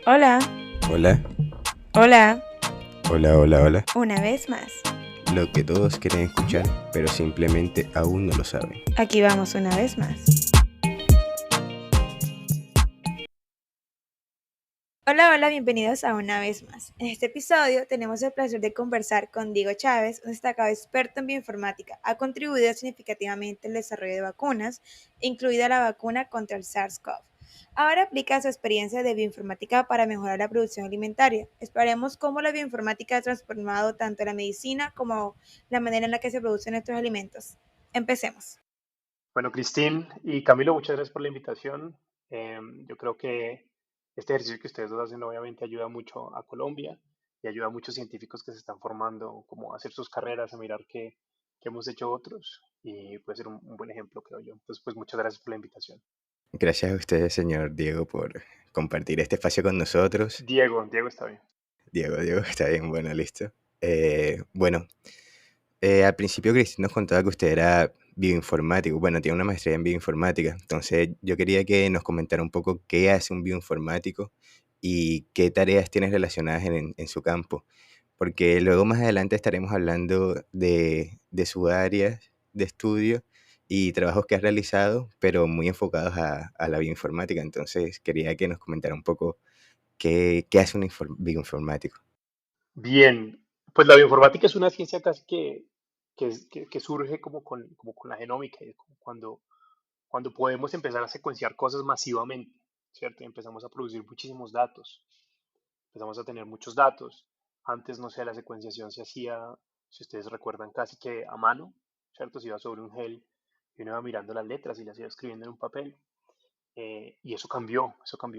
Hola, Hola, hola, hola, hola, hola. una vez más. Lo que todos quieren escuchar, pero simplemente aún no lo saben. Aquí vamos una vez más. Hola, hola, bienvenidos a una vez más. En este episodio tenemos el placer de conversar con Diego Chávez, un destacado experto en bioinformática. Ha contribuido significativamente al desarrollo de vacunas, incluida la vacuna contra el SARS-CoV. Ahora aplica su experiencia de bioinformática para mejorar la producción alimentaria. Exploraremos cómo la bioinformática ha transformado tanto la medicina como la manera en la que se producen nuestros alimentos. Empecemos. Bueno, Cristín y Camilo, muchas gracias por la invitación. Yo creo que este ejercicio que ustedes dos hacen obviamente ayuda mucho a Colombia y ayuda a muchos científicos que se están formando, como a hacer sus carreras, a mirar qué hemos hecho otros y puede ser un buen ejemplo, creo yo. Entonces, pues muchas gracias por la invitación. Gracias a ustedes, señor Diego, por compartir este espacio con nosotros. Diego está bien. Diego, está bien, bueno, listo. Bueno, al principio Cristina nos contaba que usted era bioinformático. Bueno, tiene una maestría en bioinformática. Entonces, yo quería que nos comentara un poco qué hace un bioinformático y qué tareas tiene relacionadas en su campo. Porque luego más adelante estaremos hablando de su área de estudio y trabajos que has realizado, pero muy enfocados a la bioinformática. Entonces, quería que nos comentara un poco qué hace un bioinformático. Bien, pues la bioinformática es una ciencia casi que surge como con la genómica, y como cuando podemos empezar a secuenciar cosas masivamente, ¿cierto? Y empezamos a producir muchísimos datos, empezamos a tener muchos datos. Antes, no sé, la secuenciación se hacía, si ustedes recuerdan, casi que a mano, ¿cierto? Se iba sobre un gel y uno iba mirando las letras y las iba escribiendo en un papel. Y eso cambió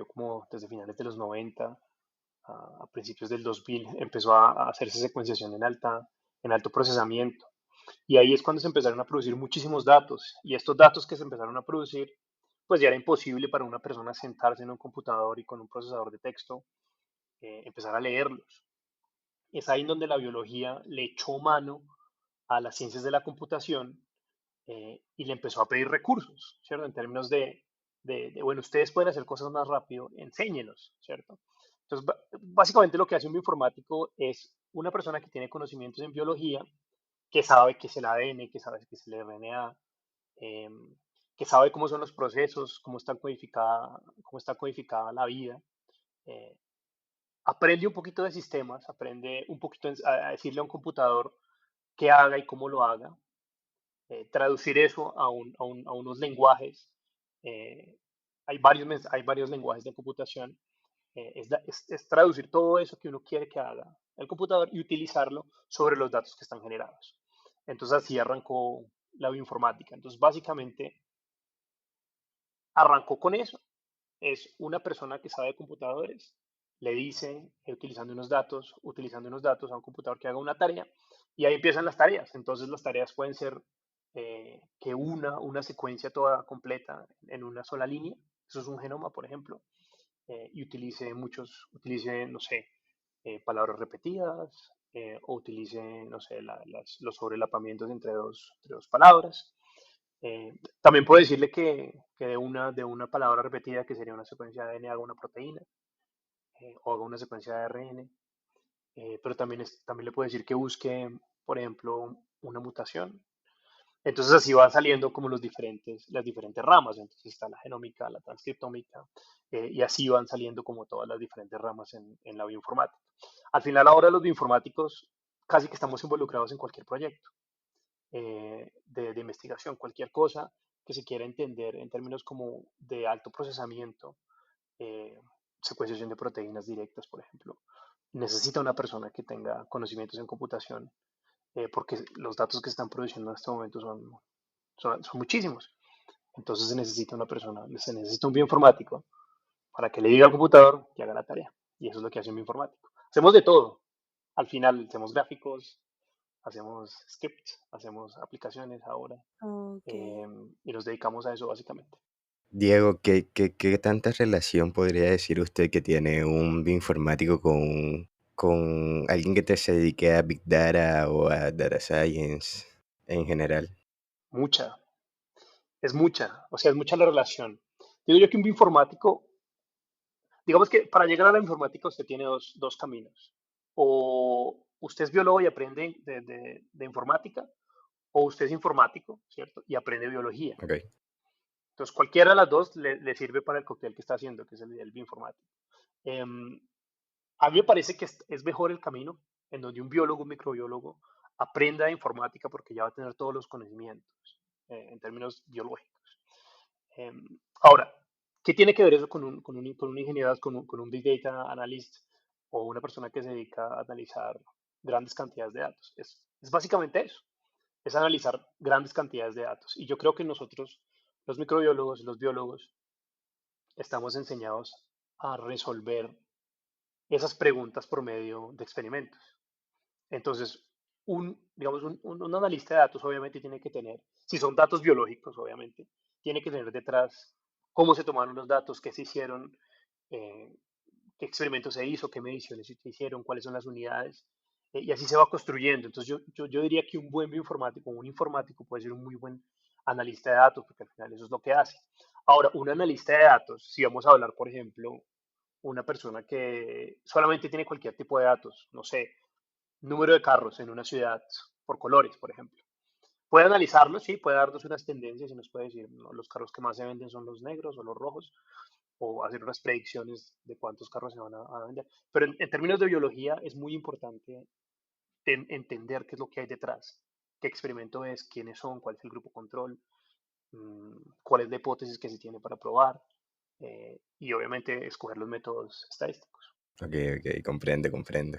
como desde finales de los 90 a principios del 2000, empezó a hacerse secuenciación en alto procesamiento. Y ahí es cuando se empezaron a producir muchísimos datos. Y estos datos que se empezaron a producir, pues ya era imposible para una persona sentarse en un computador y con un procesador de texto empezar a leerlos. Es ahí en donde la biología le echó mano a las ciencias de la computación y le empezó a pedir recursos, ¿cierto? En términos bueno, ustedes pueden hacer cosas más rápido, enséñenos, ¿cierto? Entonces, básicamente lo que hace un bioinformático es una persona que tiene conocimientos en biología, que sabe qué es el ADN, que sabe qué es el RNA, eh, que sabe cómo son los procesos, cómo está codificada la vida, eh, aprende un poquito de sistemas, aprende un poquito a decirle a un computador qué haga y cómo lo haga, traducir eso a unos lenguajes. eh, hay varios lenguajes de computación. Es traducir todo eso que uno quiere que haga el computador y utilizarlo sobre los datos que están generados. Entonces así arrancó la bioinformática. Entonces básicamente arrancó con eso. Es una persona que sabe de computadores, le dice, utilizando unos datos a un computador que haga una tarea, y ahí empiezan las tareas. Entonces las tareas pueden ser que una secuencia toda completa en una sola línea, eso es un genoma, por ejemplo, y utilice, no sé, palabras repetidas, o utilice, no sé, los sobrelapamientos entre dos palabras. También puedo decirle que de una palabra repetida, que sería una secuencia de ADN, haga una proteína, o haga una secuencia de ARN, pero también le puedo decir que busque, por ejemplo, una mutación. Entonces así van saliendo como las diferentes ramas. Entonces está la genómica, la transcriptómica, y así van saliendo como todas las diferentes ramas en la bioinformática. Al final, ahora los bioinformáticos casi que estamos involucrados en cualquier proyecto de investigación, cualquier cosa que se quiera entender en términos como de alto procesamiento, eh, secuenciación de proteínas directas, por ejemplo, necesita una persona que tenga conocimientos en computación, porque los datos que se están produciendo en este momento son muchísimos. Entonces se necesita un bioinformático para que le diga al computador que haga la tarea. Y eso es lo que hace un bioinformático. Hacemos de todo. Al final hacemos gráficos, hacemos scripts, hacemos aplicaciones ahora, Ok. eh, y nos dedicamos a eso básicamente. Diego, ¿qué tanta relación podría decir usted que tiene un bioinformático con alguien que se dedique a Big Data o a Data Science en general? Mucha, es mucha, o sea, es mucha la relación. Digo yo que un bioinformático, digamos que para llegar a la informática usted tiene dos caminos. O usted es biólogo y aprende de informática, o usted es informático, ¿cierto? Y aprende biología. Ok, Entonces, cualquiera de las dos le sirve para el cóctel que está haciendo, que es el bioinformático. Em, a mí me parece que es mejor el camino en donde un biólogo, un microbiólogo, aprenda de informática porque ya va a tener todos los conocimientos en términos biológicos. Ahora, ¿qué tiene que ver eso con un ingeniero, con un Big Data Analyst o una persona que se dedica a analizar grandes cantidades de datos? Es básicamente eso, es analizar grandes cantidades de datos. Y yo creo que nosotros, los microbiólogos y los biólogos, estamos enseñados a resolver esas preguntas por medio de experimentos. Entonces, digamos, un analista de datos obviamente tiene que tener, si son datos biológicos, obviamente, tiene que tener detrás cómo se tomaron los datos, qué se hicieron, eh, qué experimento se hizo, qué mediciones se hicieron, cuáles son las unidades, y así se va construyendo. Entonces, yo diría que un buen bioinformático, un informático puede ser un muy buen analista de datos, porque al final eso es lo que hace. Ahora, un analista de datos, si vamos a hablar, por ejemplo, una persona que solamente tiene cualquier tipo de datos, no sé, número de carros en una ciudad por colores, por ejemplo. Puede analizarlo, sí, puede darnos unas tendencias y nos puede decir, ¿no? Los carros que más se venden son los negros o los rojos, o hacer unas predicciones de cuántos carros se van a vender. Pero en términos de biología es muy importante entender qué es lo que hay detrás, qué experimento es, quiénes son, cuál es el grupo control, cuál es la hipótesis que se tiene para probar, y obviamente escoger los métodos estadísticos. ok, ok, comprendo, comprendo.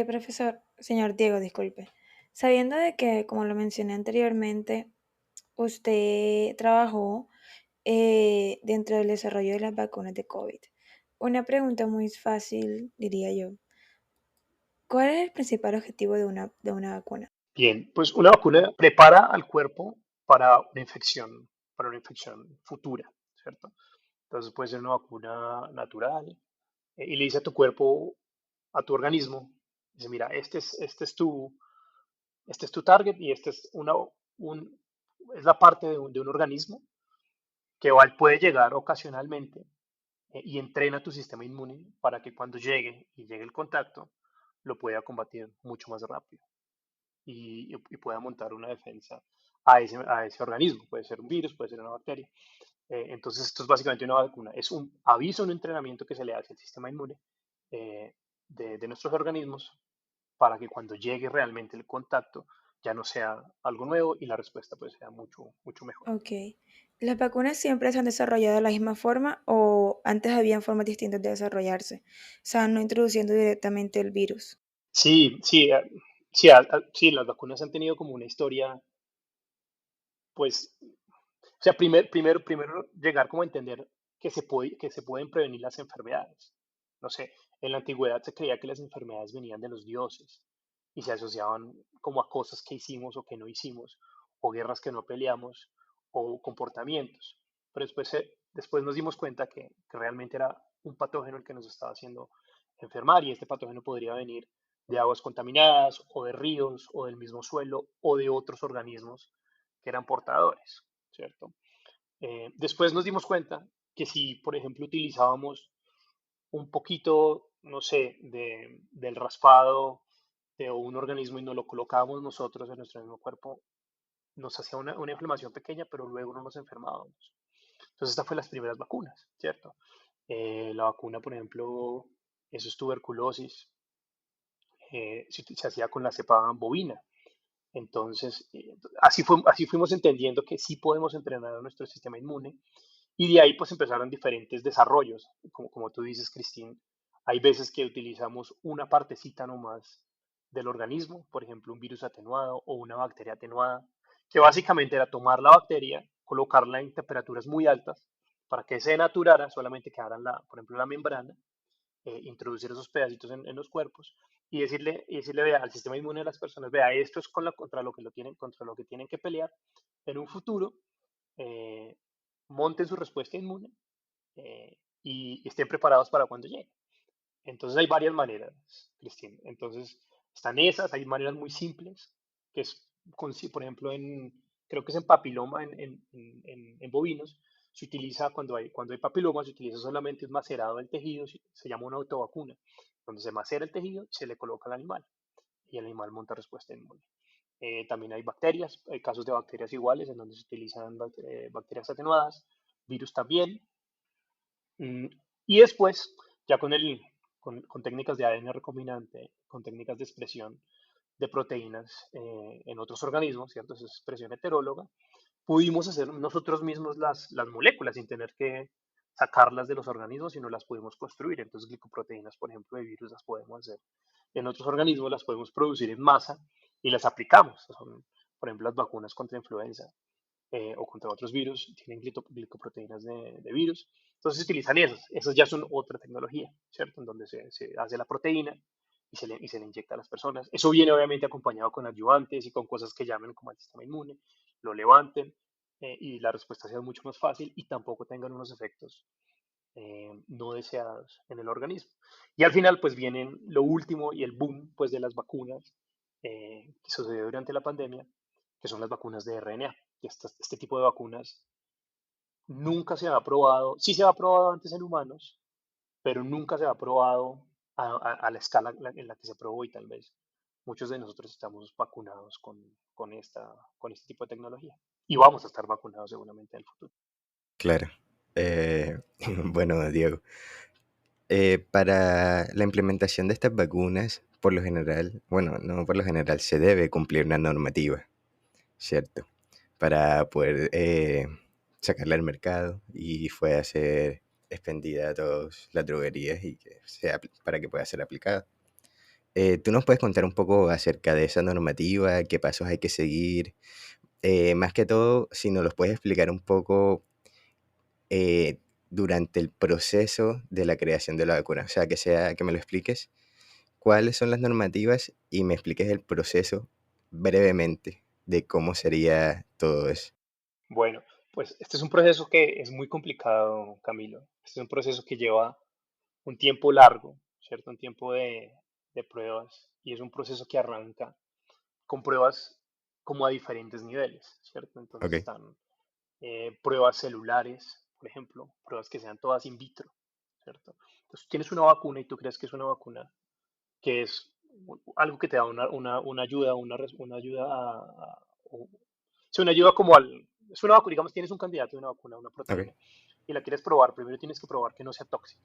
Profesor, señor Diego, disculpe. Sabiendo de que, como lo mencioné anteriormente, usted trabajó dentro del desarrollo de las vacunas de COVID. Una pregunta muy fácil, diría yo. ¿Cuál es el principal objetivo de una vacuna? Bien, pues una vacuna prepara al cuerpo para una infección futura, ¿cierto? Entonces puede ser una vacuna natural y le dice a tu cuerpo, a tu organismo, dice, mira, este es tu target y es la parte de un organismo que puede llegar ocasionalmente y entrena tu sistema inmune para que cuando llegue el contacto, lo pueda combatir mucho más rápido y pueda montar una defensa a ese organismo. Puede ser un virus, puede ser una bacteria. Entonces, esto es básicamente una vacuna. Es un aviso, un entrenamiento que se le hace al sistema inmune de nuestros organismos para que cuando llegue realmente el contacto ya no sea algo nuevo y la respuesta pues sea mucho, mucho mejor. Ok. ¿Las vacunas siempre se han desarrollado de la misma forma o antes habían formas distintas de desarrollarse? O sea, no introduciendo directamente el virus. Sí, sí, sí, sí, las vacunas han tenido como una historia, pues, o sea, primero llegar como a entender que se pueden prevenir las enfermedades. No sé, en la antigüedad se creía que las enfermedades venían de los dioses y se asociaban como a cosas que hicimos o que no hicimos, o guerras que no peleamos, o comportamientos. Pero después nos dimos cuenta que realmente era un patógeno el que nos estaba haciendo enfermar y este patógeno podría venir de aguas contaminadas o de ríos o del mismo suelo o de otros organismos que eran portadores, ¿cierto? Después nos dimos cuenta que si, por ejemplo, utilizábamos un poquito, no sé, del raspado de un organismo y nos lo colocábamos nosotros en nuestro mismo cuerpo, nos hacía una inflamación pequeña, pero luego no nos enfermábamos. Entonces, estas fueron las primeras vacunas, ¿cierto? La vacuna, por ejemplo, eso es tuberculosis, se hacía con la cepa bovina. Entonces, así fuimos entendiendo que sí podemos entrenar a nuestro sistema inmune y de ahí pues empezaron diferentes desarrollos. Como tú dices, Cristín, hay veces que utilizamos una partecita nomás del organismo, por ejemplo, un virus atenuado o una bacteria atenuada, que básicamente era tomar la bacteria, colocarla en temperaturas muy altas para que se denaturara, solamente quedara, por ejemplo, la membrana, introducir esos pedacitos en los cuerpos y decirle, vea, al sistema inmune de las personas, vea, esto es contra lo que tienen que pelear en un futuro, eh, monten su respuesta inmune y estén preparados para cuando llegue. Entonces hay varias maneras, Cristina. Entonces están esas, hay maneras muy simples, que es, por ejemplo, creo que es en papiloma en bovinos, se utiliza cuando hay papiloma, se utiliza solamente un macerado del tejido, se llama una autovacuna, donde se macera el tejido, se le coloca al animal y el animal monta respuesta inmune. También hay bacterias, hay casos de bacterias iguales en donde se utilizan bacterias atenuadas, virus también. Mm, Y después, ya con técnicas de ADN recombinante, con técnicas de expresión de proteínas en otros organismos, ¿cierto? Esa es expresión heteróloga, pudimos hacer nosotros mismos las moléculas sin tener que sacarlas de los organismos, sino las pudimos construir. Entonces, glicoproteínas, por ejemplo, de virus las podemos hacer en otros organismos, las podemos producir en masa y las aplicamos. Son, por ejemplo, las vacunas contra influenza o contra otros virus, tienen glicoproteínas de virus. Entonces se utilizan esas ya son otra tecnología, ¿cierto? En donde se hace la proteína y se le inyecta a las personas. Eso viene obviamente acompañado con ayudantes y con cosas que llamen como el sistema inmune, lo levanten y la respuesta sea mucho más fácil y tampoco tengan unos efectos no deseados en el organismo. Y al final pues vienen lo último y el boom pues de las vacunas que sucedió durante la pandemia, que son las vacunas de RNA. Y este tipo de vacunas nunca se ha probado, sí se ha probado antes en humanos, pero nunca se ha probado a la escala en la que se probó y tal vez muchos de nosotros estamos vacunados con este tipo de tecnología. Y vamos a estar vacunados seguramente en el futuro. Claro. Eh, bueno, Diego, para la implementación de estas vacunas, por lo general, bueno, no por lo general, se debe cumplir una normativa, ¿cierto? Para poder sacarla al mercado y pueda ser expendida a todas las droguerías y que para que pueda ser aplicada. ¿Tú nos puedes contar un poco acerca de esa normativa, qué pasos hay que seguir? Más que todo, si nos los puedes explicar un poco eh, durante el proceso de la creación de la vacuna. O sea, que me lo expliques cuáles son las normativas y me expliques el proceso brevemente de cómo sería todo eso. Bueno, pues este es un proceso que es muy complicado, Camilo. Este es un proceso que lleva un tiempo largo, ¿cierto? Un tiempo de pruebas y es un proceso que arranca con pruebas como a diferentes niveles, ¿cierto? Entonces Ok, están pruebas celulares, por ejemplo, pruebas que sean todas in vitro, ¿cierto? Entonces tienes una vacuna y tú crees que es una vacuna que es algo que te da una ayuda, una ayuda sí, una ayuda como es una vacuna, digamos, tienes un candidato de una vacuna, una ok, proteína, y la quieres probar, primero tienes que probar que no sea tóxica,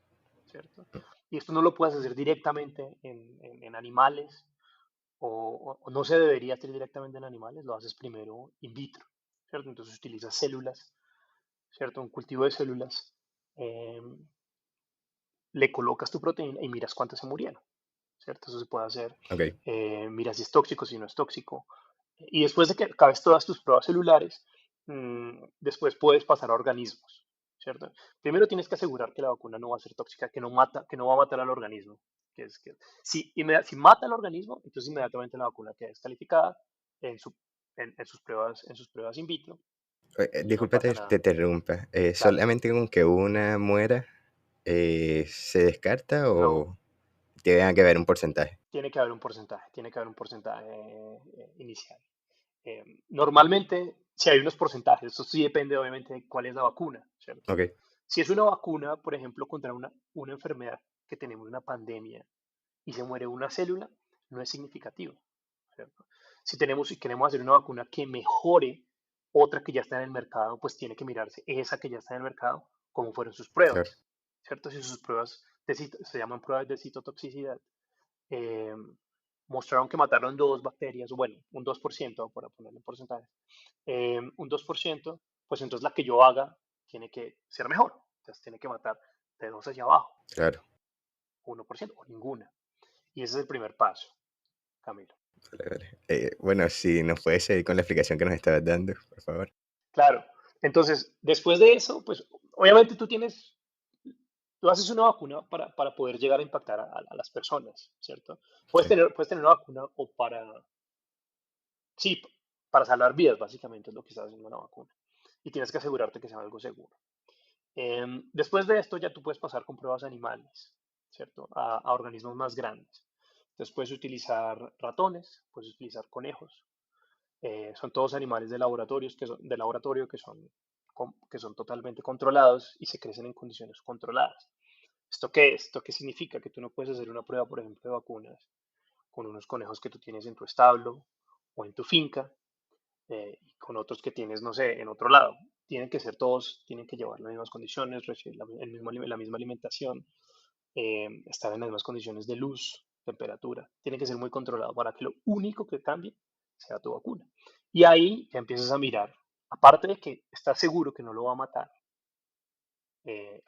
¿cierto? Y esto no lo puedes hacer directamente en animales, o no se debería hacer directamente en animales, lo haces primero in vitro, ¿cierto? Entonces utilizas células, ¿cierto? Un cultivo de células, eh, le colocas tu proteína y miras cuántas se murieron, ¿cierto? Eso se puede hacer, ok, mira si es tóxico, si no es tóxico. Y después de que acabes todas tus pruebas celulares, después puedes pasar a organismos, ¿cierto? Primero tienes que asegurar que la vacuna no va a ser tóxica, que no va a matar al organismo. Si mata al organismo, entonces inmediatamente la vacuna queda descalificada en, su, en sus pruebas in vitro y no Disculpa pasa te nada. interrumpa. Dale. ¿Solamente con que una muera se descarta No, o tiene que haber un porcentaje? tiene que haber un porcentaje inicial. Normalmente, si hay unos porcentajes, eso sí depende obviamente de cuál es la vacuna, ¿cierto? Ok, Si es una vacuna, por ejemplo, contra una enfermedad que tenemos una pandemia y se muere una célula, no es significativo, ¿cierto? Si queremos hacer una vacuna que mejore otra que ya está en el mercado, pues tiene que mirarse esa que ya está en el mercado, cómo fueron sus claro, pruebas, ¿cierto? Si sus pruebas se llaman pruebas de citotoxicidad, eh, mostraron que mataron dos bacterias, bueno, un 2%, para ponerle en porcentaje, un 2%, pues entonces la que yo haga tiene que ser mejor. Entonces tiene que matar de 2 hacia abajo, claro. 1% o ninguna. Y ese es el primer paso, Camilo. Vale, vale. Bueno, si nos puedes seguir con la explicación que nos estabas dando, por favor. Claro. Entonces, después de eso, pues obviamente tú haces una vacuna para poder llegar a impactar a las personas, ¿cierto? Puedes Sí, tener, puedes tener una vacuna o sí, para salvar vidas, básicamente es lo que está haciendo una vacuna. Y tienes que asegurarte que sea algo seguro. Después de esto ya tú puedes pasar con pruebas animales, ¿cierto? A organismos más grandes. Entonces puedes utilizar ratones, puedes utilizar conejos. Son todos animales de laboratorio que son que son totalmente controlados y se crecen en condiciones controladas. ¿Esto qué es? ¿Esto qué significa? Que tú no puedes hacer una prueba, por ejemplo, de vacunas con unos conejos que tú tienes en tu establo o en tu finca y con otros que tienes, no sé, en otro lado. Tienen que ser todos, tienen que llevar las mismas condiciones, recibir la misma alimentación, estar en las mismas condiciones de luz, temperatura. Tiene que ser muy controlado para que lo único que cambie sea tu vacuna. Y ahí ya empiezas a mirar, aparte de que estás seguro que no lo va a matar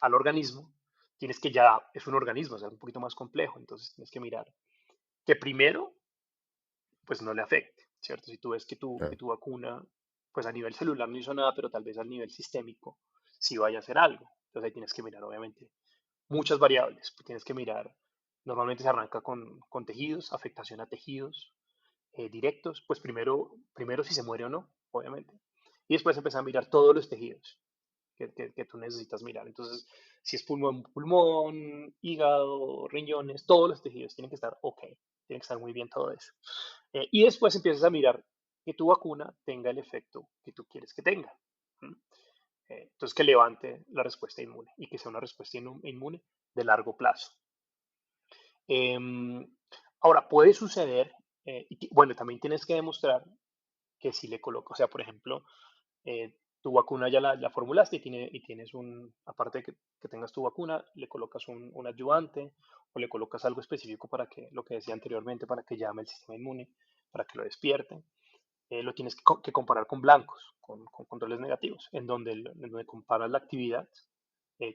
al organismo, tienes que ya, es un organismo, o sea, es un poquito más complejo, entonces tienes que mirar que primero, pues no le afecte, ¿cierto? Si tú ves que Claro. tu vacuna, pues a nivel celular no hizo nada, pero tal vez a nivel sistémico sí vaya a hacer algo. Entonces ahí tienes que mirar, obviamente, muchas variables. Tienes que mirar, normalmente se arranca con tejidos, afectación a tejidos directos, pues primero si se muere o no, obviamente. Y después empezar a mirar todos los tejidos que tú necesitas mirar. Entonces, si es pulmón, pulmón, hígado, riñones, todos los tejidos tienen que estar ok, tiene que estar muy bien todo eso. Y después empiezas a mirar que tu vacuna tenga el efecto que tú quieres que tenga. ¿Mm? Entonces, que levante la respuesta inmune y que sea una respuesta inmune de largo plazo. Em, Ahora, puede suceder, bueno, también tienes que demostrar que si le colocas, o sea, por ejemplo, tu vacuna ya la formulaste y tienes aparte de que tengas tu vacuna, le colocas un adyuvante o le colocas algo específico para que, lo que decía anteriormente, para que llame el sistema inmune, para que lo despierte. Lo tienes que comparar con blancos, con controles negativos, en donde comparas la actividad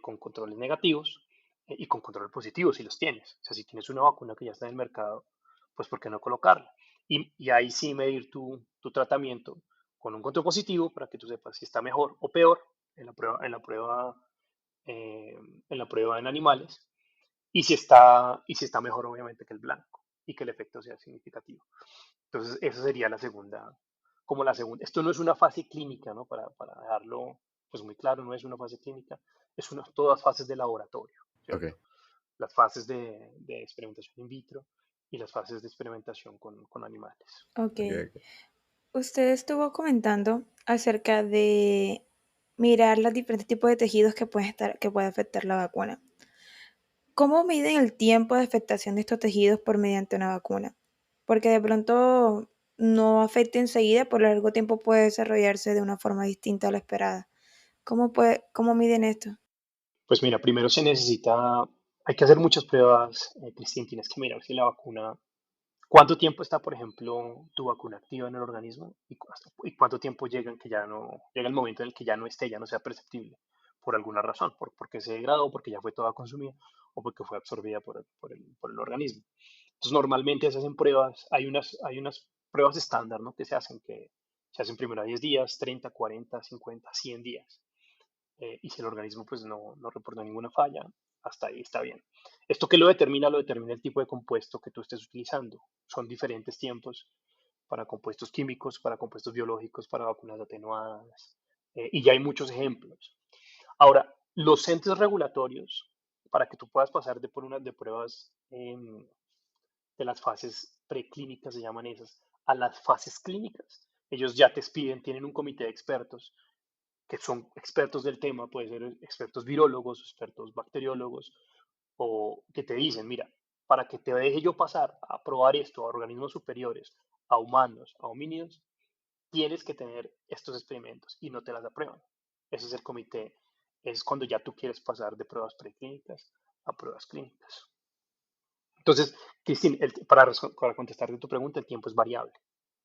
con controles negativos y con controles positivos si los tienes. O sea, si tienes una vacuna que ya está en el mercado, pues ¿por qué no colocarla? Y ahí sí medir tu tratamiento con un control positivo para que tú sepas si está mejor o peor en la prueba, en la prueba en animales y si está mejor obviamente que el blanco y que el efecto sea significativo. Entonces, esa sería la segunda, como la segunda. Esto no es una fase clínica, ¿no? Para dejarlo pues muy claro, no es una fase clínica, todas fases de laboratorio, Ok. ¿cierto? Las fases de experimentación in vitro y las fases de experimentación con animales. Ok. Ok, ok. Usted estuvo comentando acerca de mirar los diferentes tipos de tejidos que puede afectar la vacuna. ¿Cómo miden el tiempo de afectación de estos tejidos por mediante una vacuna? Porque de pronto no afecta enseguida, por largo tiempo puede desarrollarse de una forma distinta a la esperada. ¿Cómo miden esto? Pues mira, primero hay que hacer muchas pruebas, Cristín, tienes que mirar si la vacuna, cuánto tiempo está, por ejemplo, tu vacuna activa en el organismo y cuánto tiempo llega el momento en el que ya no esté, ya no sea perceptible por alguna razón, porque se degradó, porque ya fue toda consumida o porque fue absorbida por el organismo. Entonces, normalmente se hacen pruebas, hay unas pruebas estándar, ¿no? Que se hacen primero a 10 días, 30, 40, 50, 100 días. Y si el organismo pues no reporta ninguna falla, hasta ahí está bien. ¿Esto qué lo determina? Lo determina el tipo de compuesto que tú estés utilizando. Son diferentes tiempos para compuestos químicos, para compuestos biológicos, para vacunas atenuadas, y ya hay muchos ejemplos. Ahora, los entes regulatorios, para que tú puedas pasar por unas de pruebas de las fases preclínicas, se llaman esas, a las fases clínicas, ellos ya te piden, tienen un comité de expertos que son expertos del tema, puede ser expertos virólogos, expertos bacteriólogos, o que te dicen, mira, para que te deje yo pasar a probar esto a organismos superiores, a humanos, a homínidos, tienes que tener estos experimentos y no te las aprueban. Ese es el comité, es cuando ya tú quieres pasar de pruebas preclínicas a pruebas clínicas. Entonces, Cristín, para contestarte tu pregunta, el tiempo es variable,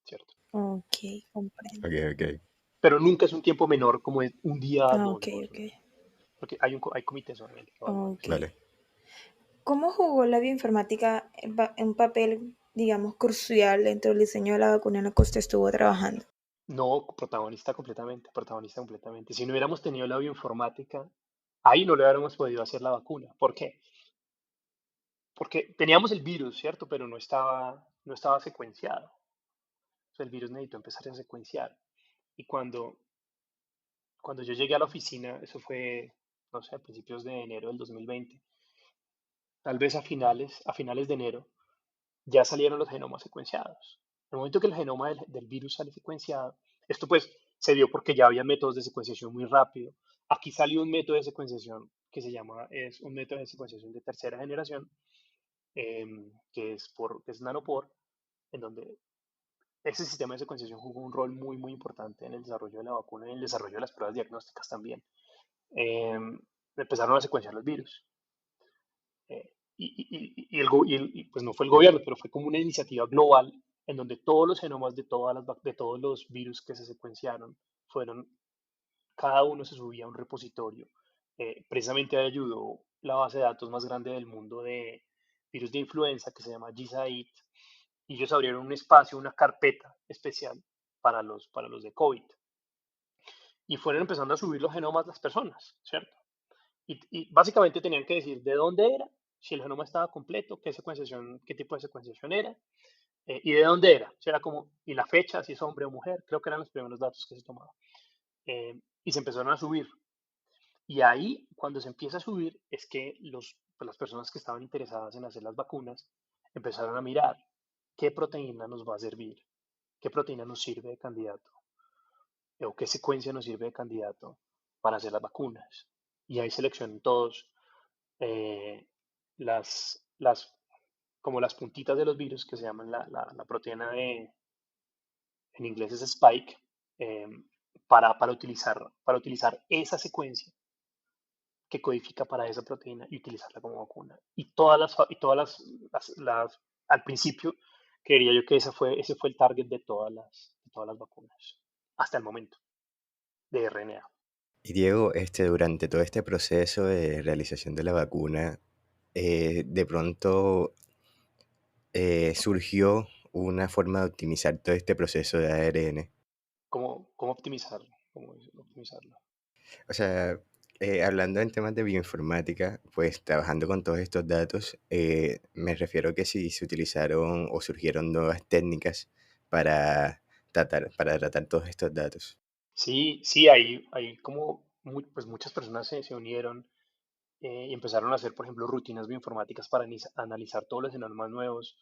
¿cierto? Ok, comprendo. Ok, ok. Pero nunca es un tiempo menor como es un día, Ah, dos, ok, dos, ok. porque hay comités obviamente que evalúan Ok. eso. Vale. ¿Cómo jugó la bioinformática un papel, digamos, crucial dentro del diseño de la vacuna en la que usted estuvo trabajando? No, protagonista completamente, protagonista completamente. Si no hubiéramos tenido la bioinformática, ahí no le hubiéramos podido hacer la vacuna. ¿Por qué? Porque teníamos el virus, ¿cierto? Pero no estaba secuenciado. O sea, el virus necesitó empezar a secuenciar. Y cuando yo llegué a la oficina, eso fue, no sé, a principios de enero del 2020, tal vez a finales de enero, ya salieron los genomas secuenciados. En el momento que el genoma del virus sale secuenciado, esto pues se dio porque ya había métodos de secuenciación muy rápido. Aquí salió un método de secuenciación que es un método de secuenciación de tercera generación, que es nanopore, en donde ese sistema de secuenciación jugó un rol muy, muy importante en el desarrollo de la vacuna y en el desarrollo de las pruebas diagnósticas también. Empezaron a secuenciar los virus. Pues no fue el gobierno, pero fue como una iniciativa global en donde todos los genomas de todos los virus que se secuenciaron fueron, cada uno se subía a un repositorio. Precisamente ayudó la base de datos más grande del mundo de virus de influenza, que se llama GSAID, y ellos abrieron un espacio, una carpeta especial para los de COVID. Y fueron empezando a subir los genomas las personas, ¿cierto? Y básicamente tenían que decir de dónde era, si el genoma estaba completo, qué tipo de secuenciación era, y de dónde era. Si era como, y la fecha, si es hombre o mujer, creo que eran los primeros datos que se tomaban. Y se empezaron a subir. Y ahí, cuando se empieza a subir, es que pues las personas que estaban interesadas en hacer las vacunas empezaron a mirar qué proteína nos va a servir, qué proteína nos sirve de candidato, o qué secuencia nos sirve de candidato para hacer las vacunas. Y ahí seleccionan todos eh, las, como las puntitas de los virus que se llaman la proteína en inglés es spike, eh, para utilizar esa secuencia que codifica para esa proteína y utilizarla como vacuna. Al principio, creería yo que ese fue el target de todas las vacunas, hasta el momento, de RNA. Y Diego, durante todo este proceso de realización de la vacuna, de pronto surgió una forma de optimizar todo este proceso de ARN. ¿Cómo optimizarlo? ¿Cómo optimizarlo? O sea, hablando en temas de bioinformática, pues trabajando con todos estos datos, me refiero que si se utilizaron o surgieron nuevas técnicas para tratar todos estos datos. Sí, sí, hay como pues muchas personas se unieron y empezaron a hacer, por ejemplo, rutinas bioinformáticas para analizar todos los genomas nuevos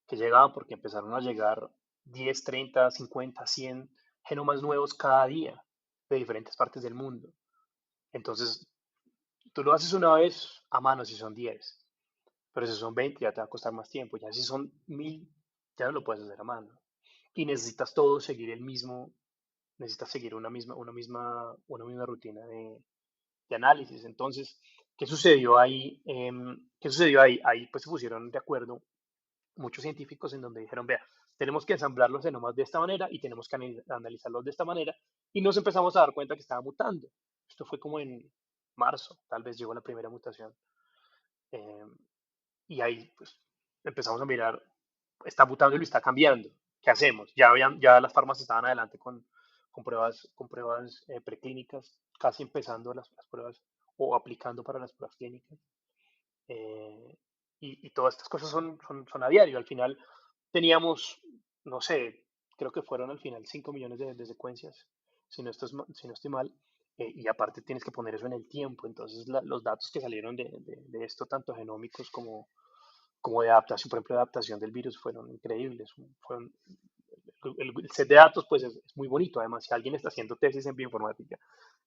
que llegaban, porque empezaron a llegar 10, 30, 50, 100 genomas nuevos cada día de diferentes partes del mundo. Entonces, tú lo haces una vez a mano si son 10, pero si son 20 ya te va a costar más tiempo. Ya si son 1000, ya no lo puedes hacer a mano. Y necesitas todo seguir necesitas seguir una misma rutina de análisis. Entonces, ¿qué sucedió ahí? ¿Qué sucedió ahí? Ahí pues se pusieron de acuerdo muchos científicos en donde dijeron, vea, tenemos que ensamblar los genomas de esta manera y tenemos que analizarlos de esta manera, y nos empezamos a dar cuenta que estaba mutando. Esto fue como en marzo, tal vez llegó la primera mutación. Eh, y ahí pues empezamos a mirar, está mutando y lo está cambiando. ¿Qué hacemos? Ya las farmas estaban adelante con pruebas preclínicas, casi empezando las pruebas o aplicando para las pruebas clínicas. Eh, y todas estas cosas son a diario. Al final teníamos, no sé, creo que fueron al final 5 millones de secuencias, si no estoy mal. Y aparte tienes que poner eso en el tiempo. Entonces los datos que salieron de esto, tanto genómicos como de adaptación, por ejemplo, de adaptación del virus, fueron increíbles. El set de datos pues es muy bonito. Además, si alguien está haciendo tesis en bioinformática,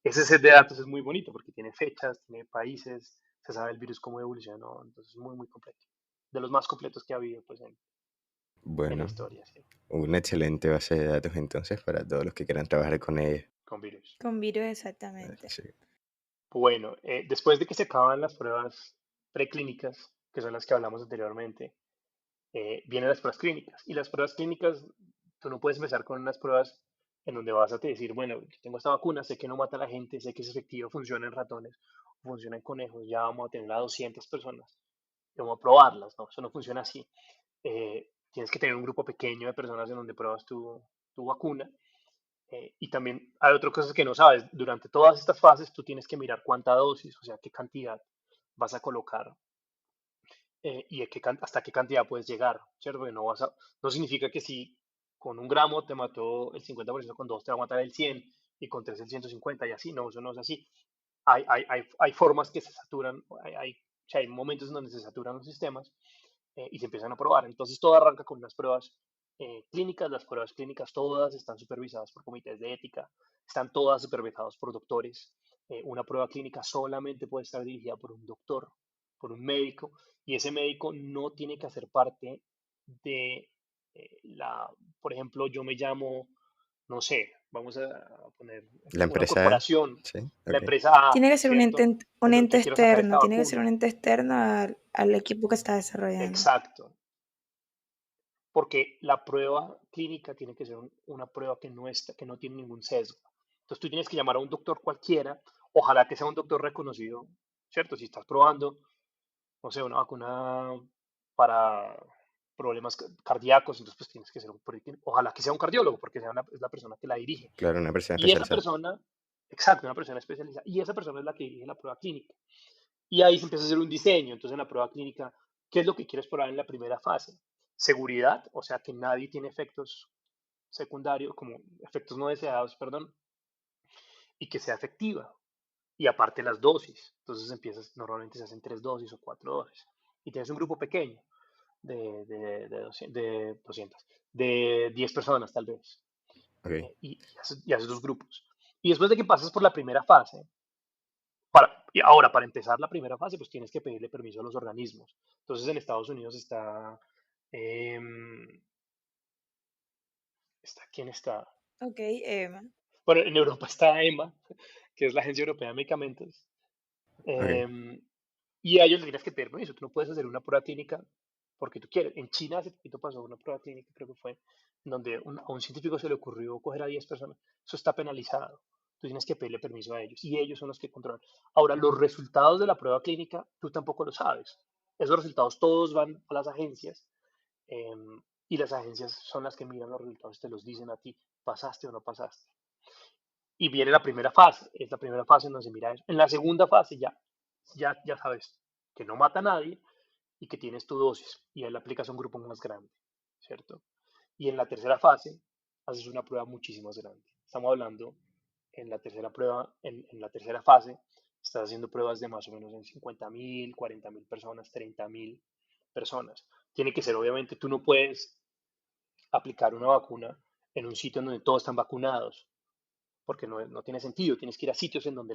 ese set de datos es muy bonito porque tiene fechas, tiene países, se sabe el virus cómo evolucionó, entonces es muy, muy completo. De los más completos que ha habido pues en la Bueno, historia, sí, una excelente base de datos entonces para todos los que quieran trabajar con ella. con virus. Con virus exactamente. Sí. Bueno, después de que se acaban las pruebas preclínicas, que son las que hablamos anteriormente, vienen las pruebas clínicas. Y las pruebas clínicas, tú no puedes empezar con unas pruebas en donde vas a te decir, bueno, yo tengo esta vacuna, sé que no mata a la gente, sé que es efectiva, funciona en ratones, funciona en conejos, ya vamos a tener a 200 personas, y vamos a probarlas, ¿no? Eso no funciona así. Tienes que tener un grupo pequeño de personas en donde pruebas tu vacuna. Y también hay otra cosa que no sabes, durante todas estas fases tú tienes que mirar cuánta dosis, o sea, qué cantidad vas a colocar y hasta qué cantidad puedes llegar, ¿cierto? Porque no significa que si con 1 gramo te mató el 50%, con 2 te va a matar el 100 y con 3 el 150 y así, no, eso no es así. Hay formas que se saturan, o sea, hay momentos en donde se saturan los sistemas y se empiezan a probar. Entonces todo arranca con unas pruebas clínicas. Las pruebas clínicas todas están supervisadas por comités de ética, están todas supervisadas por doctores. Una prueba clínica solamente puede estar dirigida por un doctor, por un médico, y ese médico no tiene que hacer parte de por ejemplo, yo me llamo, no sé, vamos a poner La una empresa, corporación, sí, la ok. empresa A, Tiene que ser ¿cierto? un ente Que quiero sacar esta externo, tiene que ser un vacuna. ente externo al equipo que está desarrollando. Exacto, porque la prueba clínica tiene que ser una prueba que no tiene ningún sesgo. Entonces tú tienes que llamar a un doctor cualquiera, ojalá que sea un doctor reconocido, ¿cierto? Si estás probando, no sé, una vacuna para problemas cardíacos, entonces pues tienes que ser ojalá que sea un cardiólogo, porque es la persona que la dirige. Claro, una persona Y esa especializada. persona, exacto, una persona especializada, y esa persona es la que dirige la prueba clínica. Y ahí se empieza a hacer un diseño. Entonces, en la prueba clínica, ¿qué es lo que quieres probar en la primera fase? Seguridad, o sea, que nadie tiene efectos secundarios, como efectos no deseados, perdón, y que sea efectiva. Y aparte las dosis. Entonces normalmente se hacen 3 dosis o 4 dosis. Y tienes un grupo pequeño de 200, de 10 personas tal vez. Ok, Y haces 2 grupos. Y después de que pasas por la primera fase, para empezar la primera fase, pues tienes que pedirle permiso a los organismos. Entonces, en Estados Unidos em, ¿quién está? Ok, Emma. Bueno, en Europa está EMA, que es la Agencia Europea de Medicamentos. ok. em, y a ellos les tienes que pedir permiso. Tú no puedes hacer una prueba clínica porque tú quieres. En China hace poquito pasó una prueba clínica, creo que fue, donde a un científico se le ocurrió coger a 10 personas. Eso está penalizado. Tú tienes que pedirle permiso a ellos y ellos son los que controlan. Ahora, los resultados de la prueba clínica, tú tampoco lo sabes. Esos resultados todos van a las agencias y las agencias son las que miran los resultados y te los dicen a ti, pasaste o no pasaste. Y viene la primera fase, es la primera fase en donde se mira eso. En la segunda fase ya sabes que no mata a nadie y que tienes tu dosis y ahí la aplicas a un grupo más grande, ¿cierto? Y en la tercera fase haces una prueba muchísimo más grande. Estamos hablando en la tercera prueba, en la tercera fase, estás haciendo pruebas de más o menos en 50.000, 40.000 personas, 30.000 personas. Tiene que ser, obviamente, tú no puedes aplicar una vacuna en un sitio en donde todos están vacunados, porque no tiene sentido. Tienes que ir a sitios en donde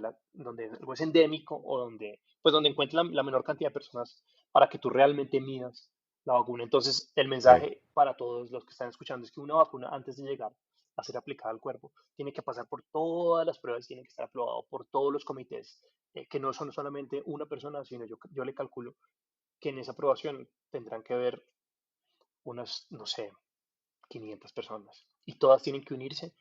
algo es endémico o donde encuentres la menor cantidad de personas para que tú realmente midas la vacuna. Entonces, el Ok. mensaje para todos los que están escuchando es que una vacuna, antes de llegar a ser aplicada al cuerpo, tiene que pasar por todas las pruebas, tiene que estar aprobado por todos los comités, que no son solamente una persona, sino yo le calculo que en esa aprobación tendrán que ver unas, no sé, 500 personas. Y todas tienen que unirse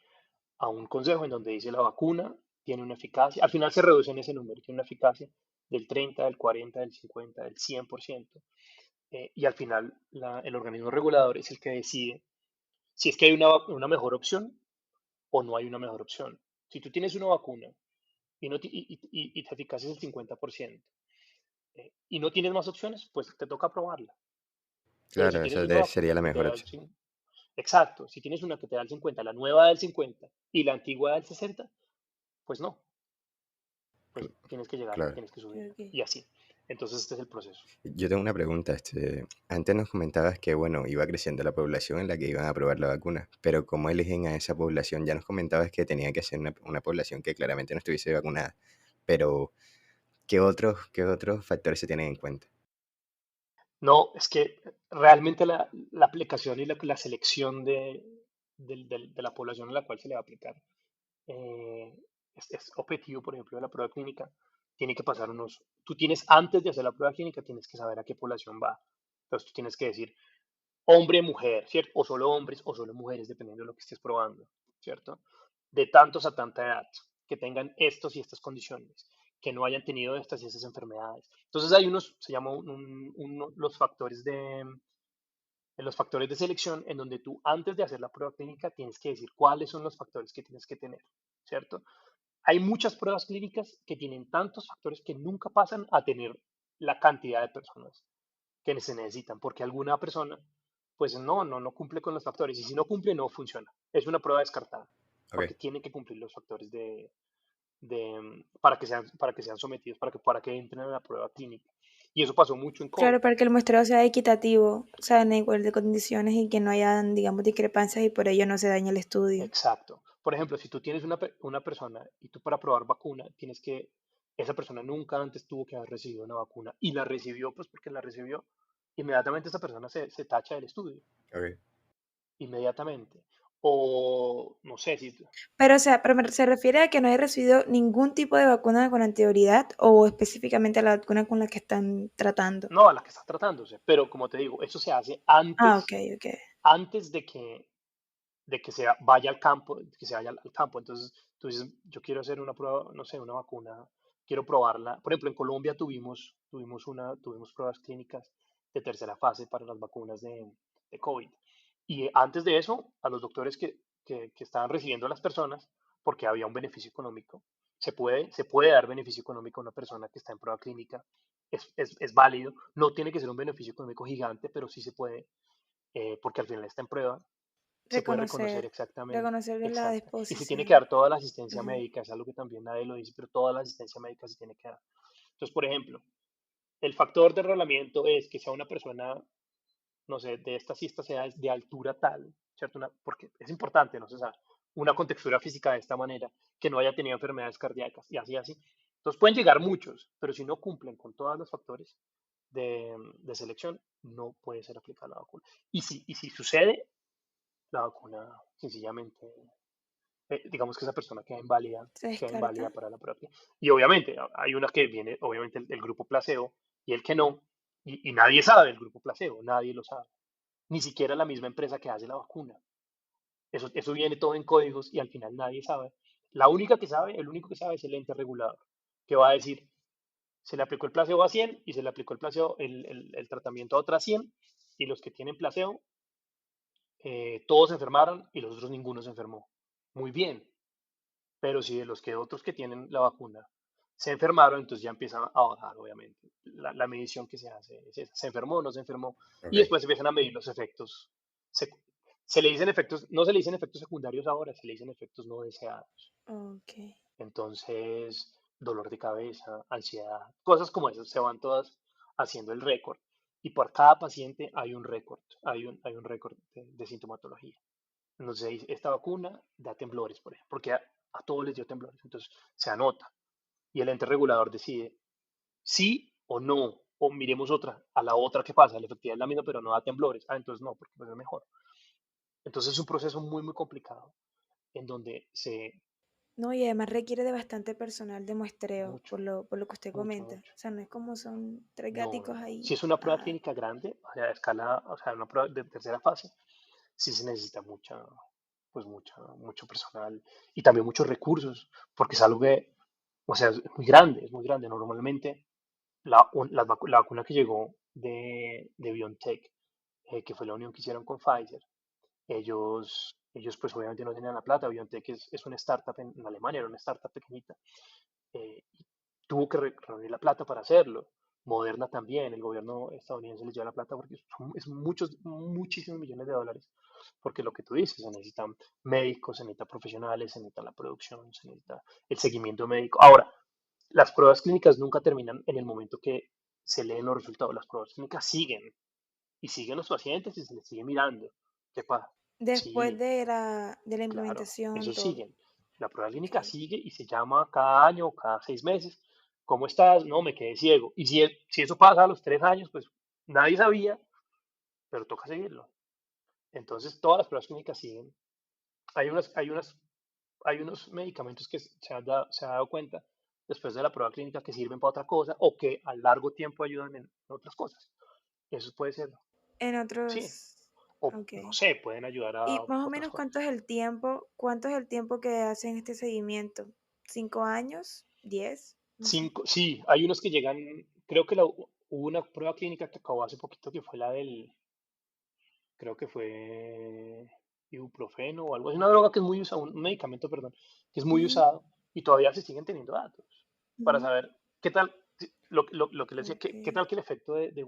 a un consejo en donde dice la vacuna tiene una eficacia, al final se reduce en ese número, tiene una eficacia del 30, del 40, del 50, del 100%, y al final el organismo regulador es el que decide si es que hay una mejor opción o no hay una mejor opción. Si tú tienes una vacuna y tu eficacia es el 50% y no tienes más opciones, pues te toca probarla. Pero si Claro, tienes esa una sería vacuna la que te mejor da el opción. 5, exacto, si tienes una que te da el 50, la nueva del 50 y la antigua del 60, pues no, pues Cl- tienes que llegar, Claro. tienes que subir Ok. y así. Entonces este es el proceso. Yo tengo una pregunta. Antes nos comentabas que, bueno, iba creciendo la población en la que iban a probar la vacuna, pero ¿cómo eligen a esa población? Ya nos comentabas que tenía que ser una población que claramente no estuviese vacunada, pero ¿qué otros factores se tienen en cuenta? No, es que realmente la aplicación y la selección de la población a la cual se le va a aplicar eh, es objetivo, por ejemplo, de la prueba clínica. Tiene que pasar tú tienes, antes de hacer la prueba clínica, tienes que saber a qué población va. Entonces tú tienes que decir hombre, mujer, ¿cierto? O solo hombres o solo mujeres, dependiendo de lo que estés probando, ¿cierto? De tantos a tanta edad, que tengan estos y estas condiciones, que no hayan tenido estas y estas enfermedades. Entonces hay se llama los factores de selección en donde tú antes de hacer la prueba clínica tienes que decir cuáles son los factores que tienes que tener, ¿cierto? Hay muchas pruebas clínicas que tienen tantos factores que nunca pasan a tener la cantidad de personas que se necesitan, porque alguna persona, pues no cumple con los factores, y si no cumple, no funciona. Es una prueba descartada, porque Ok, tiene que cumplir los factores para que sean sometidos, para que entren a la prueba clínica. Y eso pasó mucho en Claro, COVID. para que el muestreo sea equitativo, o sea, en igual de condiciones y que no haya, digamos, discrepancias y por ello no se dañe el estudio. Exacto. Por ejemplo, si tú tienes una persona y tú para probar vacuna tienes que, esa persona nunca antes tuvo que haber recibido una vacuna y la recibió, pues porque la recibió, inmediatamente esa persona se tacha del estudio, Ok. inmediatamente. O no sé si, Pero, o sea, se refiere a que no haya recibido ningún tipo de vacuna con anterioridad o específicamente a la vacuna con la que están tratando. no a la que está tratándose, pero como te digo, eso se hace Ah, ok, antes, ok. antes de que vaya al campo, de que se vaya al campo. Entonces, tú dices, yo quiero hacer una prueba, no sé, una vacuna, quiero probarla. Por ejemplo, en Colombia tuvimos pruebas clínicas de tercera fase para las vacunas de COVID. Y antes de eso, a los doctores que estaban recibiendo a las personas, porque había un beneficio económico, se puede dar beneficio económico a una persona que está en prueba clínica, es válido, no tiene que ser un beneficio económico gigante, pero sí se puede, porque al final está en prueba, se puede reconocer Reconocer, exactamente, reconocerle la exacta. Y se tiene que disposición. dar toda la asistencia Ujú. médica, es algo que también nadie lo dice, pero toda la asistencia médica se tiene que dar. Entonces, por ejemplo, el factor de enrolamiento es que sea una persona, no sé, de esta cista sea de altura tal, ¿cierto? Porque es importante, ¿no? O sea, una contextura física de esta manera, que no haya tenido enfermedades cardíacas y así, así. Entonces pueden llegar muchos, pero si no cumplen con todos los factores de selección, no puede ser aplicada la vacuna. Y si sucede, la vacuna sencillamente, digamos que esa persona Se queda inválida descarta. para la prueba. Y obviamente hay una que viene, obviamente el grupo placebo y el que no, y nadie sabe el grupo placebo, nadie lo sabe, ni siquiera la misma empresa que hace la vacuna. Eso viene todo en códigos y al final nadie sabe. La única que sabe, el único que sabe es el ente regulador, que va a decir, se le aplicó el placebo a 100 y se le aplicó el placebo, el tratamiento a otras 100 y los que tienen placebo, todos se enfermaron y los otros ninguno se enfermó. Muy bien, pero si de los que otros que tienen la vacuna se enfermaron, entonces ya empiezan a bajar, obviamente. La medición que se hace es esa, se enfermó o no se enfermó, y Ok. después se empiezan a medir los efectos. Se le dicen efectos, no se le dicen efectos secundarios ahora, se le dicen efectos no deseados. Ok. Entonces, dolor de cabeza, ansiedad, cosas como esas se van todas haciendo el récord. Y por cada paciente hay un récord, hay un récord de sintomatología. Entonces, esta vacuna da temblores, por ejemplo, porque a todos les dio temblores. Entonces, se anota y el ente regulador decide sí o no, o miremos otra, a la otra que pasa, la efectividad es la misma, pero no da temblores. Ah, entonces no, porque pues es mejor. Entonces, es un proceso muy, muy complicado en donde No, y además requiere de bastante personal de muestreo, mucho, por lo que usted mucho, comenta. mucho. O sea, no es como son tres No, no, gaticos no. Si ahí. es una prueba Ah, clínica grande, o sea, a escala, o sea, una prueba de tercera fase, sí se necesita mucho personal y también muchos recursos, porque es algo que, o sea, es muy grande, es muy grande. Normalmente, la vacuna que llegó de BioNTech, que fue la unión que hicieron con Pfizer, ellos pues obviamente no tenían la plata. BioNTech es una startup en Alemania, era una startup pequeñita, y tuvo que reunir la plata para hacerlo. Moderna también, el gobierno estadounidense les lleva la plata porque es muchos, muchísimos millones de dólares. Porque lo que tú dices, se necesitan médicos, se necesitan profesionales, se necesita la producción, se necesita el seguimiento médico. Ahora, las pruebas clínicas nunca terminan en el momento que se leen los resultados. Las pruebas clínicas siguen y siguen los pacientes y se les sigue mirando. ¿Qué pasa? después Sí, de la claro, implementación, eso todo. siguen. La prueba clínica Ok. sigue y se llama cada año o cada 6 meses. ¿Cómo estás? No, me quedé ciego. Y si eso pasa a los 3 años, pues nadie sabía, pero toca seguirlo. Entonces, todas las pruebas clínicas siguen. Hay unos medicamentos que se ha dado cuenta después de la prueba clínica que sirven para otra cosa o que a largo tiempo ayudan en otras cosas. Eso puede ser, En sí. otros. O Ok. no sé, pueden ayudar a Y más o otras menos cosas. cuánto es el tiempo que hacen este seguimiento? ¿5 años? ¿10? No sé. Sí, hay unos que llegan, creo que hubo una prueba clínica que acabó hace poquito que fue creo que fue ibuprofeno o algo, es una droga que es muy usada, un medicamento, perdón, que es muy Ujú, usado y todavía se siguen teniendo datos para ujú. saber qué tal, lo que les decía, Ok. qué tal que el efecto de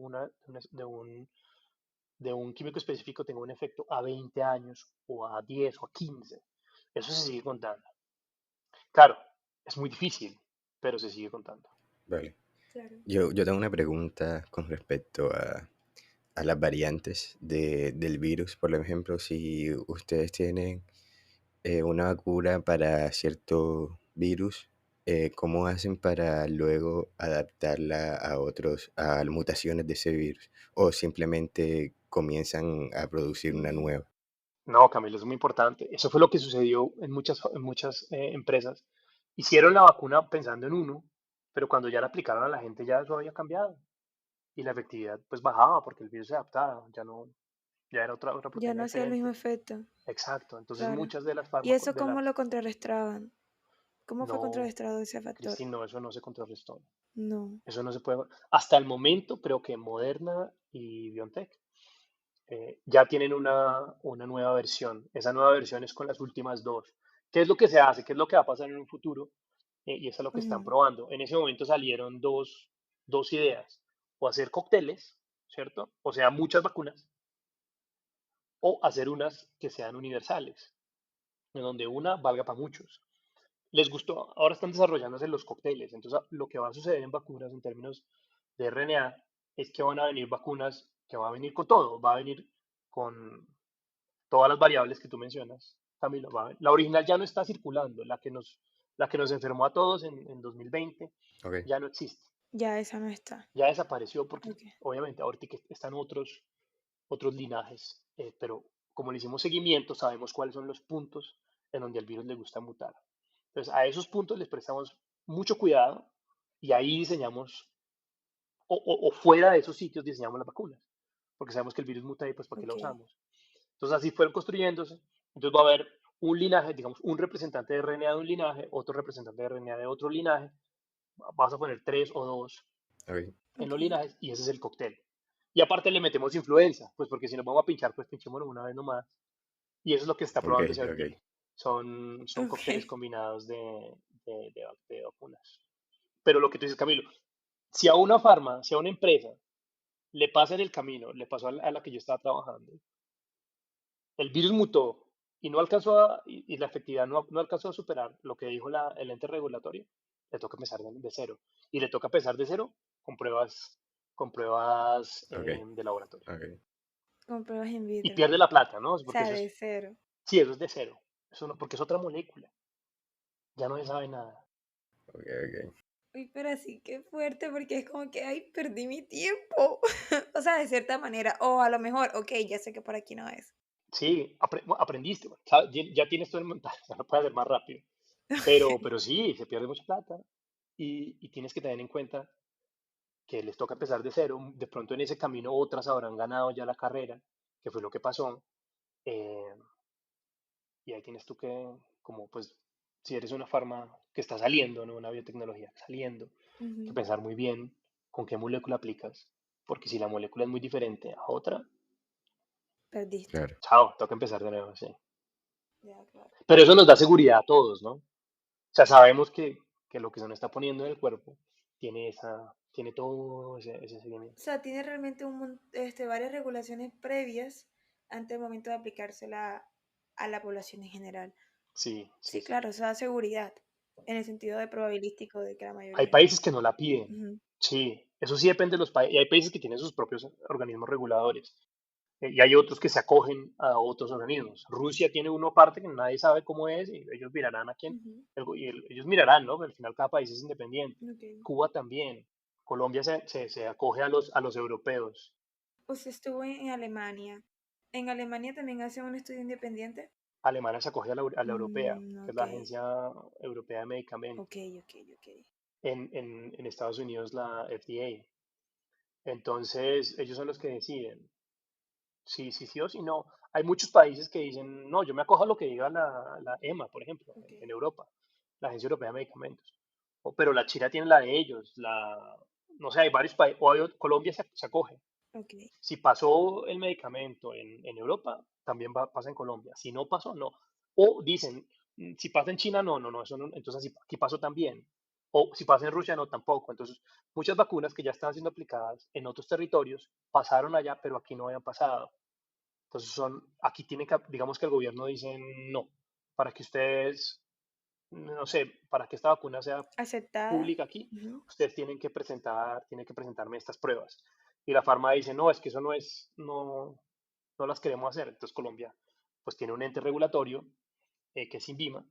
un químico específico tenga un efecto a 20 años o a 10 o a 15. Eso se sigue contando. Claro, es muy difícil, pero se sigue contando. Vale. Claro. Yo tengo una pregunta con respecto a las variantes del virus. Por ejemplo, si ustedes tienen una vacuna para cierto virus, ¿cómo hacen para luego adaptarla a las mutaciones de ese virus? ¿O simplemente comienzan a producir una Ujú. nueva? No, Camilo, es muy importante. Eso fue lo que sucedió en muchas empresas. Hicieron la vacuna pensando en uno, pero cuando ya la aplicaron a la gente ya eso había cambiado y la efectividad pues bajaba porque el virus se adaptaba, ya no, ya era otra Ya proteína no hacía el mismo diferente. efecto, Exacto. Entonces claro. muchas de las ¿Y fármacos, eso cómo lo contrarrestaban? ¿Cómo fue no, contrarrestado ese factor? Cristina, no, eso no se contrarrestó. No. Eso no se puede. Hasta el momento creo que Moderna y BioNTech ya tienen una nueva versión. Esa nueva versión es con las últimas dos. ¿Qué es lo que se hace? ¿Qué es lo que va a pasar en un futuro? Y eso es lo que están Ujú. probando. En ese momento salieron dos ideas. O hacer cócteles, ¿cierto? O sea, muchas vacunas. O hacer unas que sean universales, en donde una valga para muchos. Les gustó, ahora están desarrollándose los cócteles. Entonces, lo que va a suceder en vacunas en términos de RNA es que van a venir vacunas que va a venir con todo. Va a venir con todas las variables que tú mencionas, Camilo. La original ya no está circulando, la que nos enfermó a todos en 2020 Ok, ya no existe, Ya esa no está. ya desapareció porque Ok, obviamente ahorita que están otros linajes, pero como le hicimos seguimiento, sabemos cuáles son los puntos en donde al virus le gusta mutar. Entonces, a esos puntos les prestamos mucho cuidado y ahí diseñamos, o fuera de esos sitios diseñamos las vacunas, porque sabemos que el virus muta y pues ¿para qué lo ok, usamos? Entonces así fueron construyéndose. Entonces va a haber un linaje, digamos, un representante de RNA de un linaje, otro representante de RNA de otro linaje. Vas a poner tres o dos ok, en ok, los linajes y ese es el cóctel. Y aparte le metemos influenza, pues porque si nos vamos a pinchar, pues pinchémonos una vez nomás. Y eso es lo que está ok, probándose ok. ahorita. Son cócteles ok. combinados de vacunas. Pero lo que tú dices, Camilo, si a una farma, si a una empresa le pasa en el camino, le pasó a la que yo estaba trabajando, el virus mutó y no alcanzó y la efectividad no alcanzó a superar lo que dijo el ente regulatorio, le toca empezar de cero. Y le toca empezar de cero con pruebas Ok, de laboratorio. ok, Con pruebas in Y vitro. O pierde la plata, ¿no? Porque sea, eso de es, cero. sí, eso es de cero. Eso no, porque es otra molécula. Ya no se sabe nada. ok, ok. Uy, pero así que fuerte porque es como que, ay, perdí mi tiempo. O sea, de cierta manera. O a lo mejor, ok, ya sé que por aquí no es. Sí, aprendiste, ¿sabes? Ya tienes todo el montaje, ya lo puedes hacer más rápido. Pero sí, se pierde mucha plata y tienes que tener en cuenta que les toca empezar de cero. De pronto en ese camino otras habrán ganado ya la carrera, que fue lo que pasó. eh, y ahí tienes tú que, como pues, si eres una farma que está saliendo, ¿no? Una biotecnología saliendo, que Ujú. pensar muy bien con qué molécula aplicas, porque si la molécula es muy diferente a otra, Perdiste. Claro, chao, toca empezar de nuevo, sí. Ya, claro. Pero eso nos da seguridad a todos, ¿no? O sea, sabemos que lo que se nos está poniendo en el cuerpo tiene todo ese O seguimiento. sea, tiene realmente varias regulaciones previas ante el momento de aplicársela a la población en general. Sí, sí, Sí, sí. claro, eso da seguridad en el sentido de probabilístico de que la Hay mayoría. países que no la piden. Ujú, Sí, eso sí depende de los países. Y hay países que tienen sus propios organismos reguladores. Y hay otros que se acogen a otros organismos. Rusia tiene uno aparte que nadie sabe cómo es y ellos mirarán a quién. ujú, Ellos mirarán, ¿no? Pero al final cada país es independiente. ok. Cuba también. Colombia se acoge a los europeos. Usted estuvo en Alemania. ¿En Alemania también hacen un estudio independiente? Alemania se acoge a la europea, que es Ok, la Agencia Europea de ok, Medicamentos. ok, ok. En Estados Unidos la FDA. Entonces, ellos son los que deciden. Sí, sí, sí o sí, no. Hay muchos países que dicen, no, yo me acojo a lo que diga la EMA, por ejemplo, Ok, en Europa, la Agencia Europea de Medicamentos. Pero la China tiene la de ellos, no sé, hay varios países, Colombia se acoge. ok. Si pasó el medicamento en Europa, también pasa en Colombia. Si no pasó, no. O dicen, si pasa en China, no, no, no, eso no, entonces aquí pasó también. O si pasa en Rusia, no, tampoco. Entonces, muchas vacunas que ya están siendo aplicadas en otros territorios pasaron allá, pero aquí no habían pasado. Entonces aquí tienen que, digamos que el gobierno dice no, para que ustedes no sé, para que esta vacuna sea Aceptada. pública aquí, Ujú. ustedes tienen que presentarme estas pruebas. Y la farma dice, no, es que eso no las queremos hacer. Entonces Colombia, pues tiene un ente regulatorio, que es INVIMA,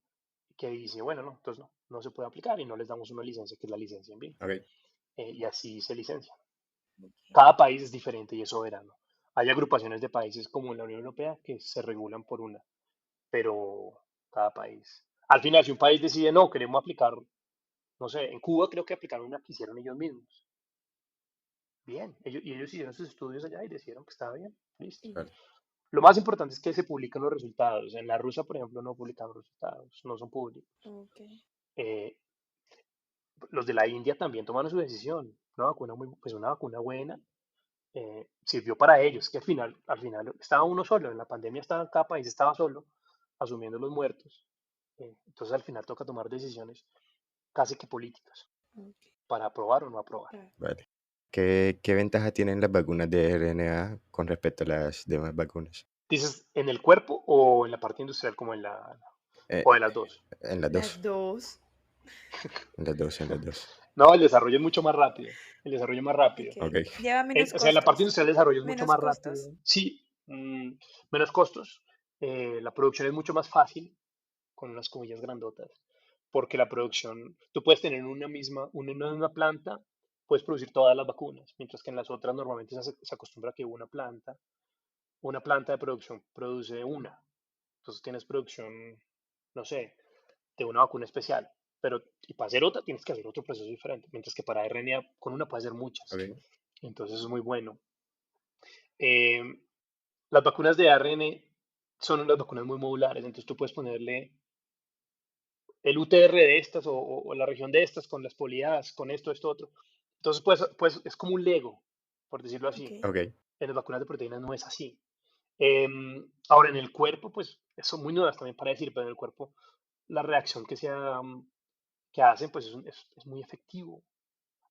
que dice, bueno, no, entonces no se puede aplicar y no les damos una licencia, que es la licencia INVIMA. Ok, Y así se licencia. Ok. Cada país es diferente y es soberano. Hay agrupaciones de países como en la Unión Europea que se regulan por una, pero cada país. Al final, si un país decide, no, queremos aplicar, no sé, en Cuba creo que aplicaron una que hicieron ellos mismos. Bien, ellos hicieron sus estudios allá y decidieron que estaba bien, listo. Y- vale. Lo más importante es que se publiquen los resultados. En la rusa, por ejemplo, no publican los resultados, no son públicos. Ok. Eh, los de la India también tomaron su decisión. Pues una vacuna buena, sirvió para ellos, que al final estaba uno solo, en la pandemia estaba, cada país estaba solo, asumiendo los muertos. Entonces al final toca tomar decisiones casi que políticas Ok. para aprobar o no aprobar. Claro. Vale. ¿Qué ventaja tienen las vacunas de RNA con respecto a las demás vacunas? ¿Dices en el cuerpo o en la parte industrial como Eh, o de las dos? en las Las dos, dos. en las dos, en las dos. No, el desarrollo es mucho más rápido. El desarrollo es más rápido. Ok. Ok, Lleva menos O sea, en la parte costos. industrial el desarrollo es mucho Menos más costos. rápido. Sí, menos costos. La producción es mucho más fácil, con unas comillas grandotas, porque la producción, tú puedes tener una misma planta, puedes producir todas las vacunas, mientras que en las otras normalmente se acostumbra que una planta de producción produce una. Entonces tienes producción, no sé, de una vacuna especial, pero y para hacer otra tienes que hacer otro proceso diferente, mientras que para RNA con una puedes hacer muchas. ok, Entonces es muy bueno. Eh, las vacunas de ARN son unas vacunas muy modulares, entonces tú puedes ponerle el UTR de estas o la región de estas con las poliadas, con esto, otro. Entonces, pues es como un Lego, por decirlo Ok. así. ok, En las vacunas de proteínas no es así. Ahora, en el cuerpo, pues son muy nuevas también para decir, pero en el cuerpo la reacción que hacen, pues es muy efectivo.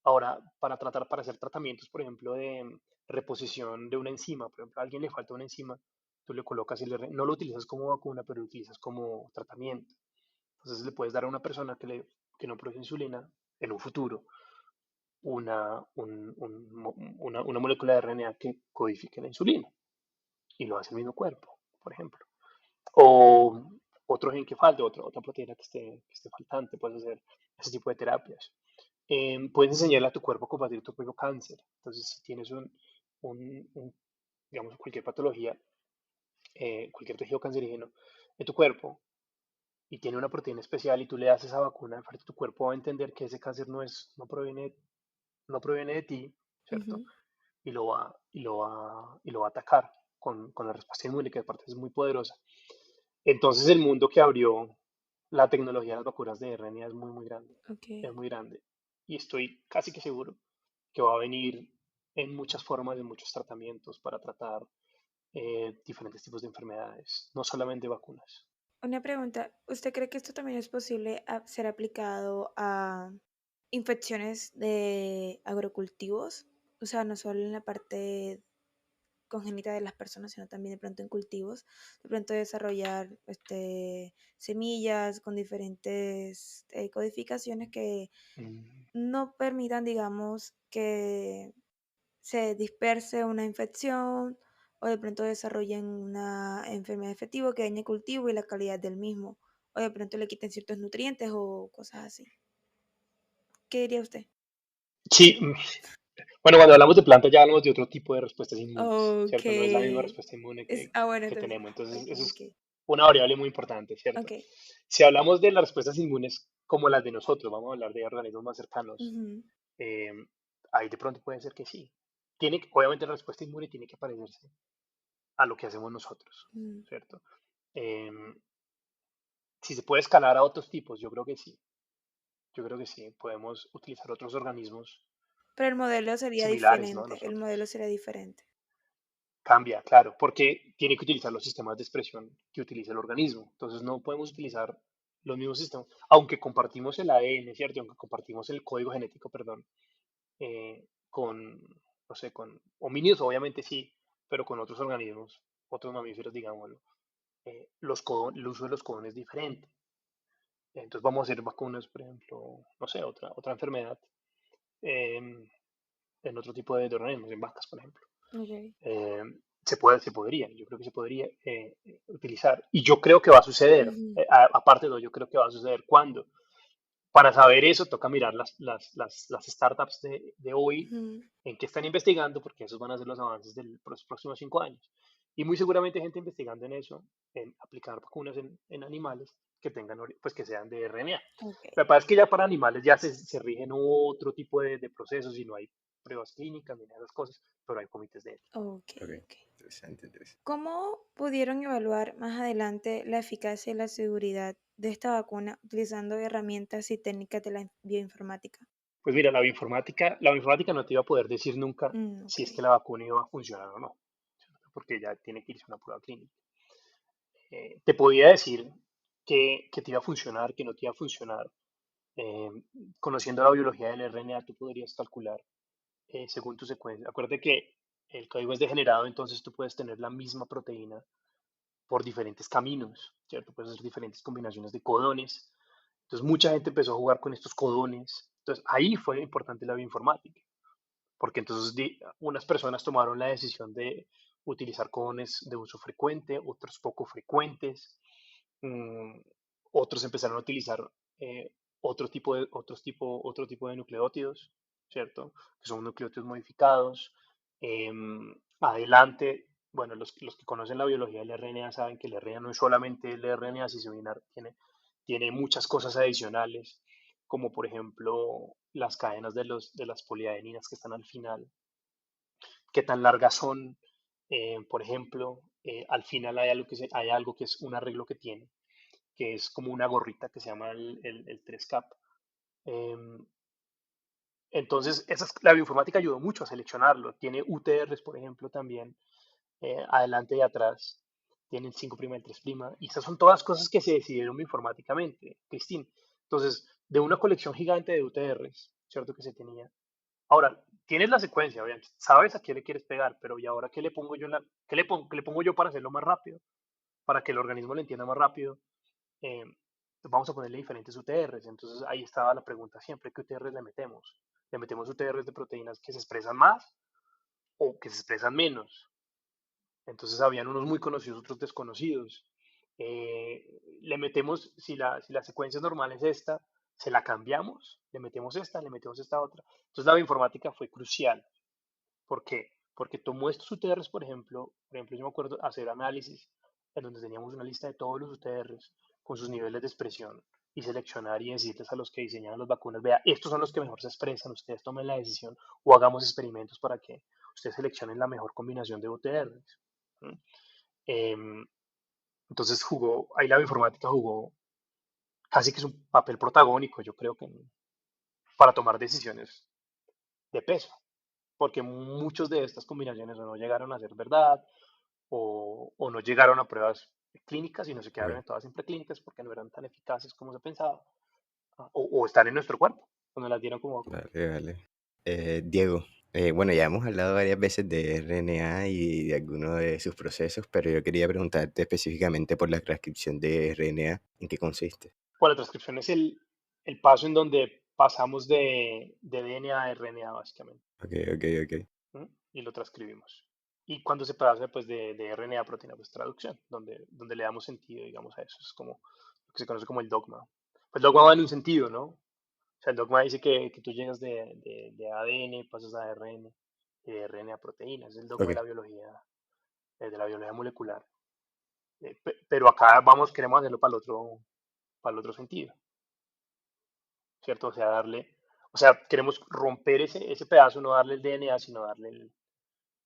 Ahora, para hacer tratamientos, por ejemplo, de reposición de una enzima, por ejemplo, a alguien le falta una enzima, tú le colocas no lo utilizas como vacuna, pero lo utilizas como tratamiento. Entonces le puedes dar a una persona que no produce insulina en un futuro una molécula de RNA que codifique la insulina y lo hace el mismo cuerpo, por ejemplo. O otro gen que falte, otra proteína que esté faltante, puedes hacer ese tipo de terapias. Puedes enseñarle a tu cuerpo a combatir tu propio cáncer. Entonces, si tienes digamos, cualquier patología, cualquier tejido cancerígeno en tu cuerpo y tiene una proteína especial y tú le das esa vacuna, tu cuerpo va a entender que ese cáncer no proviene de ti, ¿cierto? Ujú. Y lo va a atacar con la respuesta inmune, que aparte es muy poderosa. Entonces el mundo que abrió la tecnología de las vacunas de RNA es muy, muy grande. Ok. Es muy grande. Y estoy casi que seguro que va a venir en muchas formas, en muchos tratamientos para tratar diferentes tipos de enfermedades, no solamente vacunas. Una pregunta. ¿Usted cree que esto también es posible ser aplicado a infecciones de agrocultivos? O sea, no solo en la parte congénita de las personas, sino también de pronto en cultivos, de pronto desarrollar semillas con diferentes codificaciones que Mm, no permitan, digamos, que se disperse una infección o de pronto desarrollen una enfermedad efectiva que dañe el cultivo y la calidad del mismo, o de pronto le quiten ciertos nutrientes o cosas así. ¿Qué diría usted? Sí, bueno, cuando hablamos de plantas ya hablamos de otro tipo de respuestas inmunes, Ok. ¿cierto? No es la misma respuesta inmune Bueno, que entonces, tenemos. Entonces, ok, eso es ok, una variable muy importante, ¿cierto? ok. Si hablamos de las respuestas inmunes como las de nosotros, vamos a hablar de organismos más cercanos, Ujú. eh, ahí de pronto puede ser que sí. Obviamente la respuesta inmune tiene que parecerse a lo que hacemos nosotros, Mm. ¿cierto? Eh, si se puede escalar a otros tipos, yo creo que sí. Yo creo que sí. Podemos utilizar otros organismos Pero el modelo sería similares, ¿no? A diferente, el nosotros. modelo sería diferente. Cambia, claro, porque tiene que utilizar los sistemas de expresión que utiliza el organismo. Entonces no podemos utilizar los mismos sistemas, aunque compartimos el ADN, ¿cierto? Aunque compartimos el código genético, perdón, con, no sé, con homínidos, obviamente sí, pero con otros organismos, otros mamíferos, digámoslo, el uso de los codones es diferente. Entonces vamos a hacer vacunas, por ejemplo, no sé, otra enfermedad em, en otro tipo de organismos, en vacas, por ejemplo. Ok. Eh, se podría, yo creo que se podría utilizar. Y yo creo que va a suceder. Ujú, Aparte de todo, yo creo que va a suceder. ¿Cuándo? Para saber eso, toca mirar las startups de hoy ujú. en qué están investigando, porque esos van a ser los avances de los próximos 5 años. Y muy seguramente gente investigando en eso, en aplicar vacunas en animales que tengan, pues que sean de RNA. Ok, Lo que pasa es que ya para animales ya se rigen otro tipo de procesos y no hay pruebas clínicas ni nada de esas cosas, pero hay comités de ética. ok, Ok, ok. interesante, interesante. ¿Cómo pudieron evaluar más adelante la eficacia y la seguridad de esta vacuna utilizando herramientas y técnicas de la bioinformática? Pues mira, la bioinformática no te iba a poder decir nunca Ok. si es que la vacuna iba a funcionar o no, ¿cierto? Porque ya tiene que irse a una prueba clínica. Te podía decir que te iba a funcionar, que no te iba a funcionar. Eh, Conociendo la biología del RNA, tú podrías calcular según tu secuencia. Acuérdate que el código es degenerado, entonces tú puedes tener la misma proteína por diferentes caminos, ¿cierto? Puedes hacer diferentes combinaciones de codones. Entonces mucha gente empezó a jugar con estos codones. Entonces ahí fue importante la bioinformática, porque entonces unas personas tomaron la decisión de utilizar codones de uso frecuente, otros poco frecuentes, mm, otros empezaron a utilizar eh, otro tipo de nucleótidos, ¿cierto? Que son nucleótidos modificados. Adelante, bueno, los que conocen la biología del RNA saben que el RNA no es solamente el RNA cisulinar, tiene muchas cosas adicionales, como por ejemplo las cadenas de las poliadeninas que están al final, qué tan largas son. Por ejemplo, al final hay algo que es un arreglo que tiene, que es como una gorrita que se llama el 3-cap. Em, entonces, la bioinformática ayudó mucho a seleccionarlo. Tiene UTRs, por ejemplo, también, adelante y atrás. Tienen 5' y 3'. Y esas son todas cosas que se decidieron informáticamente, Cristín. Entonces, de una colección gigante de UTRs, ¿cierto? Que se tenía. Ahora, tienes la secuencia, obviamente. Sabes a qué le quieres pegar, pero ¿y ahora qué le pongo yo, qué le pongo yo para hacerlo más rápido? Para que el organismo lo entienda más rápido. eh, Vamos a ponerle diferentes UTRs. Entonces ahí estaba la pregunta siempre, ¿qué UTRs le metemos? ¿Le metemos UTRs de proteínas que se expresan más o que se expresan menos? Entonces habían unos muy conocidos, otros desconocidos. Le metemos, si la secuencia normal es esta, se la cambiamos, le metemos esta otra. Entonces la bioinformática fue crucial. ¿Por qué? Porque tomó estos UTRs, por ejemplo, yo me acuerdo hacer análisis en donde teníamos una lista de todos los UTRs con sus niveles de expresión y seleccionar y decirles a los que diseñaban las vacunas, vea, estos son los que mejor se expresan, ustedes tomen la decisión o hagamos experimentos para que ustedes seleccionen la mejor combinación de UTRs. ¿Mm? Em, entonces ahí la bioinformática jugó casi que es un papel protagónico, yo creo que para tomar decisiones de peso, porque muchas de estas combinaciones o no llegaron a ser verdad o no llegaron a pruebas clínicas y no se quedaron Ok, en todas en preclínicas porque no eran tan eficaces como se pensaba, o están en nuestro cuerpo, cuando las dieron como vacuna. vale, vale. Diego, bueno, ya hemos hablado varias veces de RNA y de algunos de sus procesos, pero yo quería preguntarte específicamente por la transcripción de RNA, ¿en qué consiste? Pues la transcripción es el paso en donde pasamos de DNA a RNA, básicamente, Ok, ok, ok. ¿no? Y lo transcribimos. Y cuando se pasa pues, de RNA a proteína, pues traducción, donde le damos sentido, digamos, a eso. Es como lo que se conoce como el dogma. Pues el dogma va en un sentido, ¿no? O sea, el dogma dice que tú llegas de ADN, pasas a ARN, y de RNA a proteínas. Es el dogma Ok, de la biología molecular. Pero acá queremos hacerlo para el otro sentido, ¿cierto? O sea, queremos romper ese pedazo, no darle el DNA, sino darle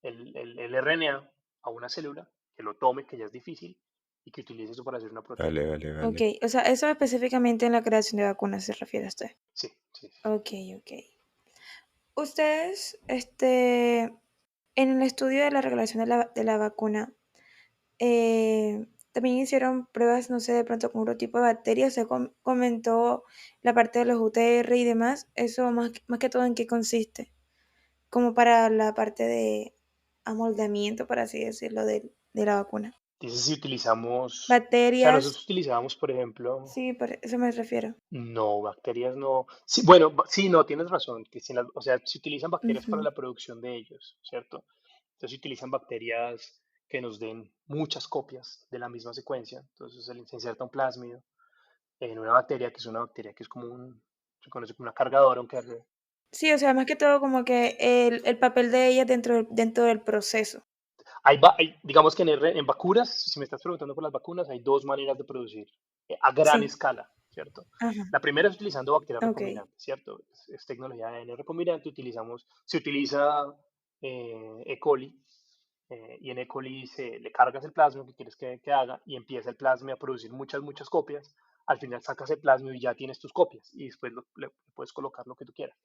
el RNA a una célula que lo tome, que ya es difícil, y que utilice eso para hacer una proteína. vale, vale, Ok, vale. o sea, eso específicamente en la creación de vacunas se refiere a usted. Sí, sí, sí. Ok, ok. Ustedes, en el estudio de la regulación de la vacuna, también hicieron pruebas, no sé, de pronto con otro tipo de bacterias, se comentó la parte de los UTR y demás, eso más que todo en qué consiste, como para la parte de amoldamiento, por así decirlo, de la vacuna. Dices si utilizamos, o sea, Bacterias, nosotros utilizábamos, por ejemplo, sí, por eso me refiero. no, bacterias no. Sí, bueno, sí, no, tienes razón, Cristina. O sea, se utilizan bacterias para Ujú. la producción de ellos, ¿cierto? Entonces se utilizan bacterias que nos den muchas copias de la misma secuencia. Entonces se inserta un plásmido en una bacteria que es una bacteria que es como se conoce como una cargadora, un carrier. Sí, o sea, más que todo como que el papel de ellas dentro del proceso. Digamos que en vacunas, si me estás preguntando por las vacunas, hay dos maneras de producir a gran Sí, escala, ¿cierto? ajá, La primera es utilizando bacterias ok. recombinantes, ¿cierto? Es tecnología de ADN recombinante, se utiliza E. coli, y en E. coli le cargas el plasma que quieres que haga y empieza el plasma a producir muchas copias. Al final sacas el plasma y ya tienes tus copias y después le puedes colocar lo que tú quieras.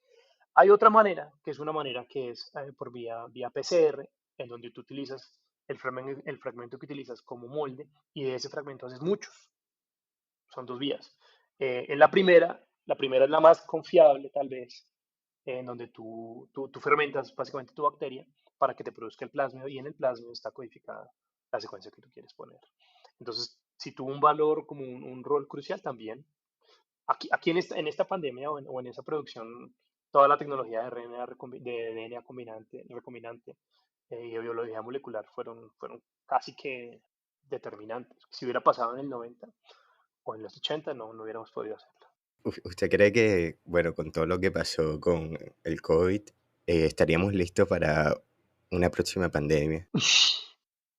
Hay otra manera, que es una manera que es por vía PCR, en donde tú utilizas el fragmento que utilizas como molde y de ese fragmento haces muchos. Son dos vías. En la primera es la más confiable tal vez, en donde tú fermentas básicamente tu bacteria para que te produzca el plásmido y en el plásmido está codificada la secuencia que tú quieres poner. Entonces, si tuvo un valor como un rol crucial también, aquí en esta pandemia o en esa producción, toda la tecnología de DNA recombinante y de biología molecular fueron casi que determinantes. Si hubiera pasado en el 90 o en los 80, no hubiéramos podido hacerlo. ¿Usted cree que, bueno, con todo lo que pasó con el COVID, estaríamos listos para una próxima pandemia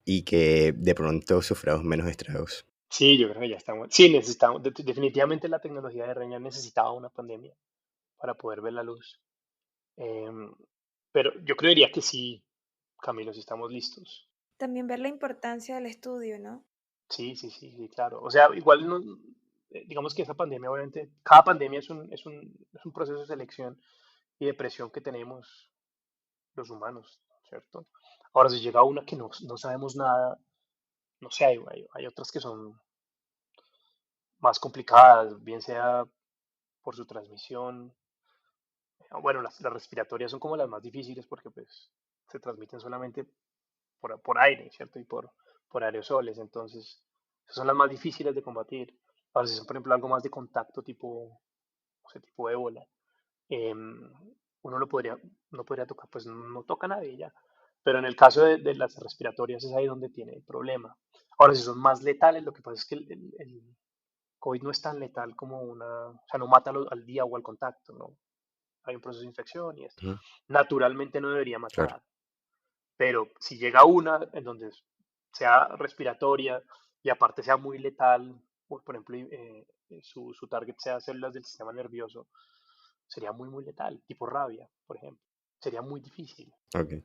y que de pronto suframos menos estragos? Sí, yo creo que ya estamos. Sí, necesitamos. Definitivamente la tecnología de RNA necesitaba una pandemia para poder ver la luz. Em, pero yo creería que sí, Camilo, si estamos listos. También ver la importancia del estudio, ¿no? Sí, claro. O sea, igual no, digamos que esa pandemia, obviamente, cada pandemia es un proceso de selección y de presión que tenemos los humanos, ¿cierto? Ahora, si llega una que no sabemos nada, no sé, hay otras que son más complicadas, bien sea por su transmisión. Bueno, las respiratorias son como las más difíciles porque pues se transmiten solamente por aire, ¿cierto? Y por aerosoles, entonces esas son las más difíciles de combatir. Ahora, si son, por ejemplo, algo más de contacto tipo, o sea, tipo ébola, em, uno no podría tocar, pues no toca a nadie ya. Pero en el caso de las respiratorias es ahí donde tiene el problema. Ahora, si son más letales, lo que pasa es que el COVID no es tan letal como o sea, no mata al día o al contacto, ¿no? Hay un proceso de infección y esto. Ujú, Naturalmente no debería claro. matar, pero si llega una en donde sea respiratoria y aparte sea muy letal, por ejemplo, su target sea células del sistema nervioso, sería muy letal, tipo rabia, por ejemplo. Sería muy difícil. Ok.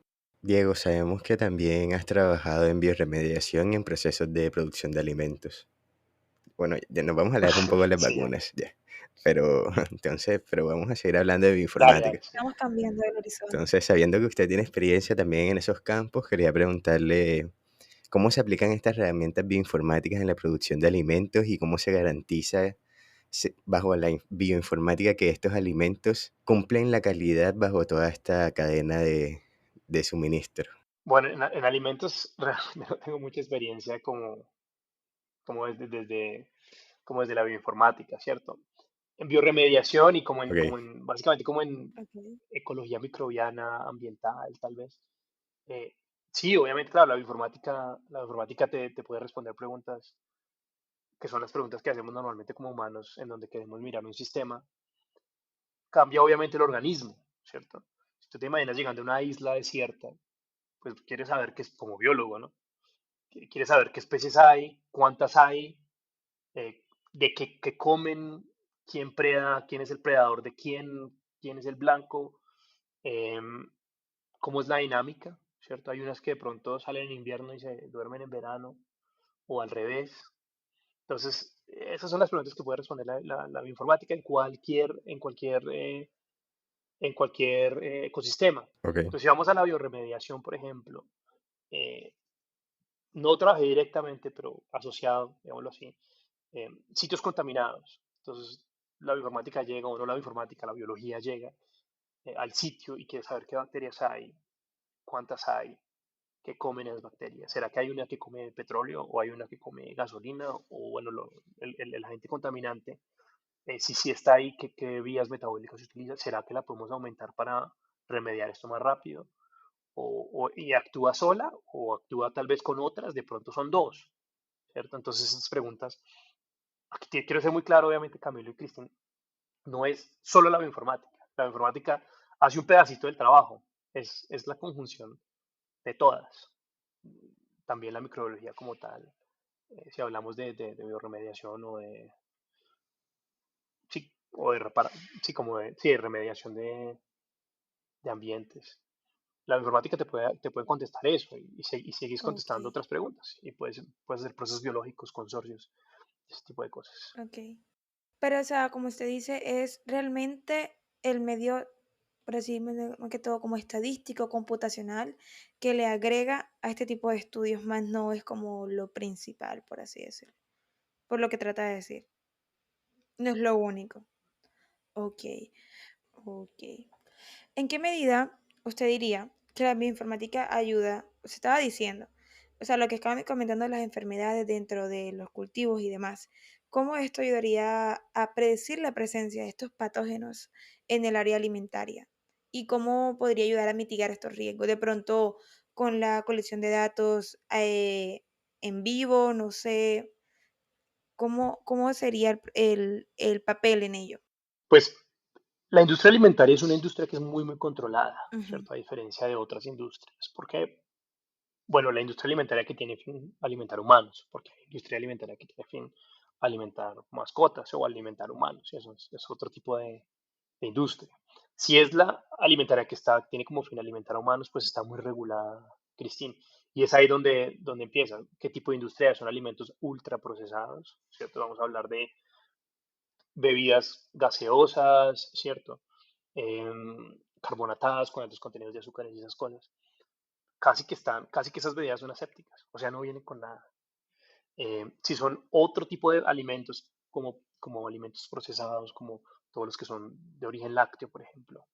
Diego, sabemos que también has trabajado en bioremediación y en procesos de producción de alimentos. Bueno, ya nos vamos a hablar un poco de las Sí, vacunas, ya. Pero entonces, pero vamos a seguir hablando de dale, bioinformática. sí. Estamos cambiando el horizonte. Entonces, sabiendo que usted tiene experiencia también en esos campos, quería preguntarle cómo se aplican estas herramientas bioinformáticas en la producción de alimentos y cómo se garantiza bajo la bioinformática que estos alimentos cumplen la calidad bajo toda esta cadena de suministro. Bueno, en alimentos realmente no tengo mucha experiencia como como desde la bioinformática, ¿cierto? En bioremediación y Ok, básicamente como en Ok. ecología microbiana, ambiental, tal vez. Sí, obviamente, claro, la informática te puede responder preguntas que son las preguntas que hacemos normalmente como humanos, en donde queremos mirar un sistema. Cambia obviamente el organismo, ¿cierto? Si tú te imaginas llegando a una isla desierta, pues quieres saber qué es como biólogo, ¿no? Quieres saber qué especies hay, cuántas hay, de qué comen, quién preda, quién es el predador de quién es el blanco, em, cómo es la dinámica, ¿cierto? Hay unas que de pronto salen en invierno y se duermen en verano, o al revés. Entonces, esas son las preguntas que puede responder la bioinformática en cualquier ecosistema. ok. Entonces, si vamos a la bioremediación, por ejemplo, eh, no trabajé directamente, pero asociado, digámoslo así, sitios contaminados. Entonces, la bioinformática llega, o no la bioinformática, la biología llega al sitio y quiere saber qué bacterias hay, cuántas hay, que comen esas bacterias. ¿Será que hay una que come petróleo o hay una que come gasolina o bueno, el agente contaminante? Si sí está ahí, ¿qué vías metabólicas se utilizan? ¿Será que la podemos aumentar para remediar esto más rápido? ¿Y actúa sola o actúa tal vez con otras? De pronto son dos, ¿cierto? Entonces esas preguntas, aquí quiero ser muy claro, obviamente, Camilo y Cristian, no es solo la bioinformática. La bioinformática hace un pedacito del trabajo, es la conjunción de todas. También la microbiología como tal, si hablamos de bioremediación sí, o de sí, como sí, de remediación de ambientes. La informática te puede contestar eso y sigues Ok, contestando otras preguntas y puedes hacer procesos biológicos, consorcios, ese tipo de cosas. ok. Pero, o sea, como usted dice, es realmente el medio, por así decirlo, más que todo como estadístico, computacional, que le agrega a este tipo de estudios, más no es como lo principal, por así decirlo, por lo que trata de decir. No es lo único. Ok, ok. ¿En qué medida usted diría que la bioinformática ayuda? Se estaba diciendo, o sea, lo que estaban comentando las enfermedades dentro de los cultivos y demás. ¿Cómo esto ayudaría a predecir la presencia de estos patógenos en el área alimentaria? ¿Y cómo podría ayudar a mitigar estos riesgos? De pronto, con la colección de datos en vivo, no sé, ¿cómo sería el papel en ello? Pues la industria alimentaria es una industria que es muy controlada, Ujú, ¿cierto? A diferencia de otras industrias. Porque, bueno, la industria alimentaria que tiene fin alimentar humanos, porque hay industria alimentaria que tiene fin alimentar mascotas o alimentar humanos, y eso es otro tipo de industria. Si es la alimentaria que tiene como fin alimentar a humanos, pues está muy regulada, Cristín. Y es ahí donde empieza. ¿Qué tipo de industria? Son alimentos ultraprocesados, ¿cierto? Vamos a hablar de bebidas gaseosas, ¿cierto? Carbonatadas con altos contenidos de azúcares y esas cosas. Casi que esas bebidas son asépticas, o sea, no vienen con nada. Si son otro tipo de alimentos, como alimentos procesados, como todos los que son de origen lácteo, por ejemplo,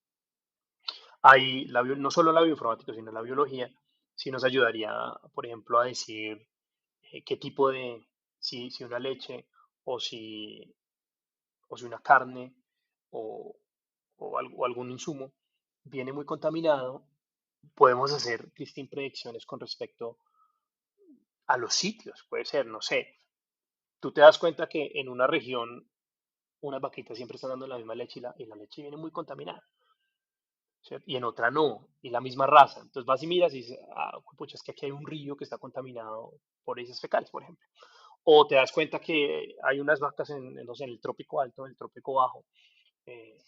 hay no solo la bioinformática, sino la biología, sí nos ayudaría, por ejemplo, a decir qué tipo si una leche o si, o si una carne o, o algún insumo viene muy contaminado, podemos hacer distintas predicciones con respecto a los sitios. Puede ser, no sé, tú te das cuenta que en una región unas vaquitas siempre están dando la misma leche y la leche viene muy contaminada, ¿cierto? Y en otra no, y la misma raza. Entonces vas y miras y dices, ah, pucha, es que aquí hay un río que está contaminado por heces fecales, por ejemplo. O te das cuenta que hay unas vacas no sé, en el trópico alto, en el trópico bajo, eh,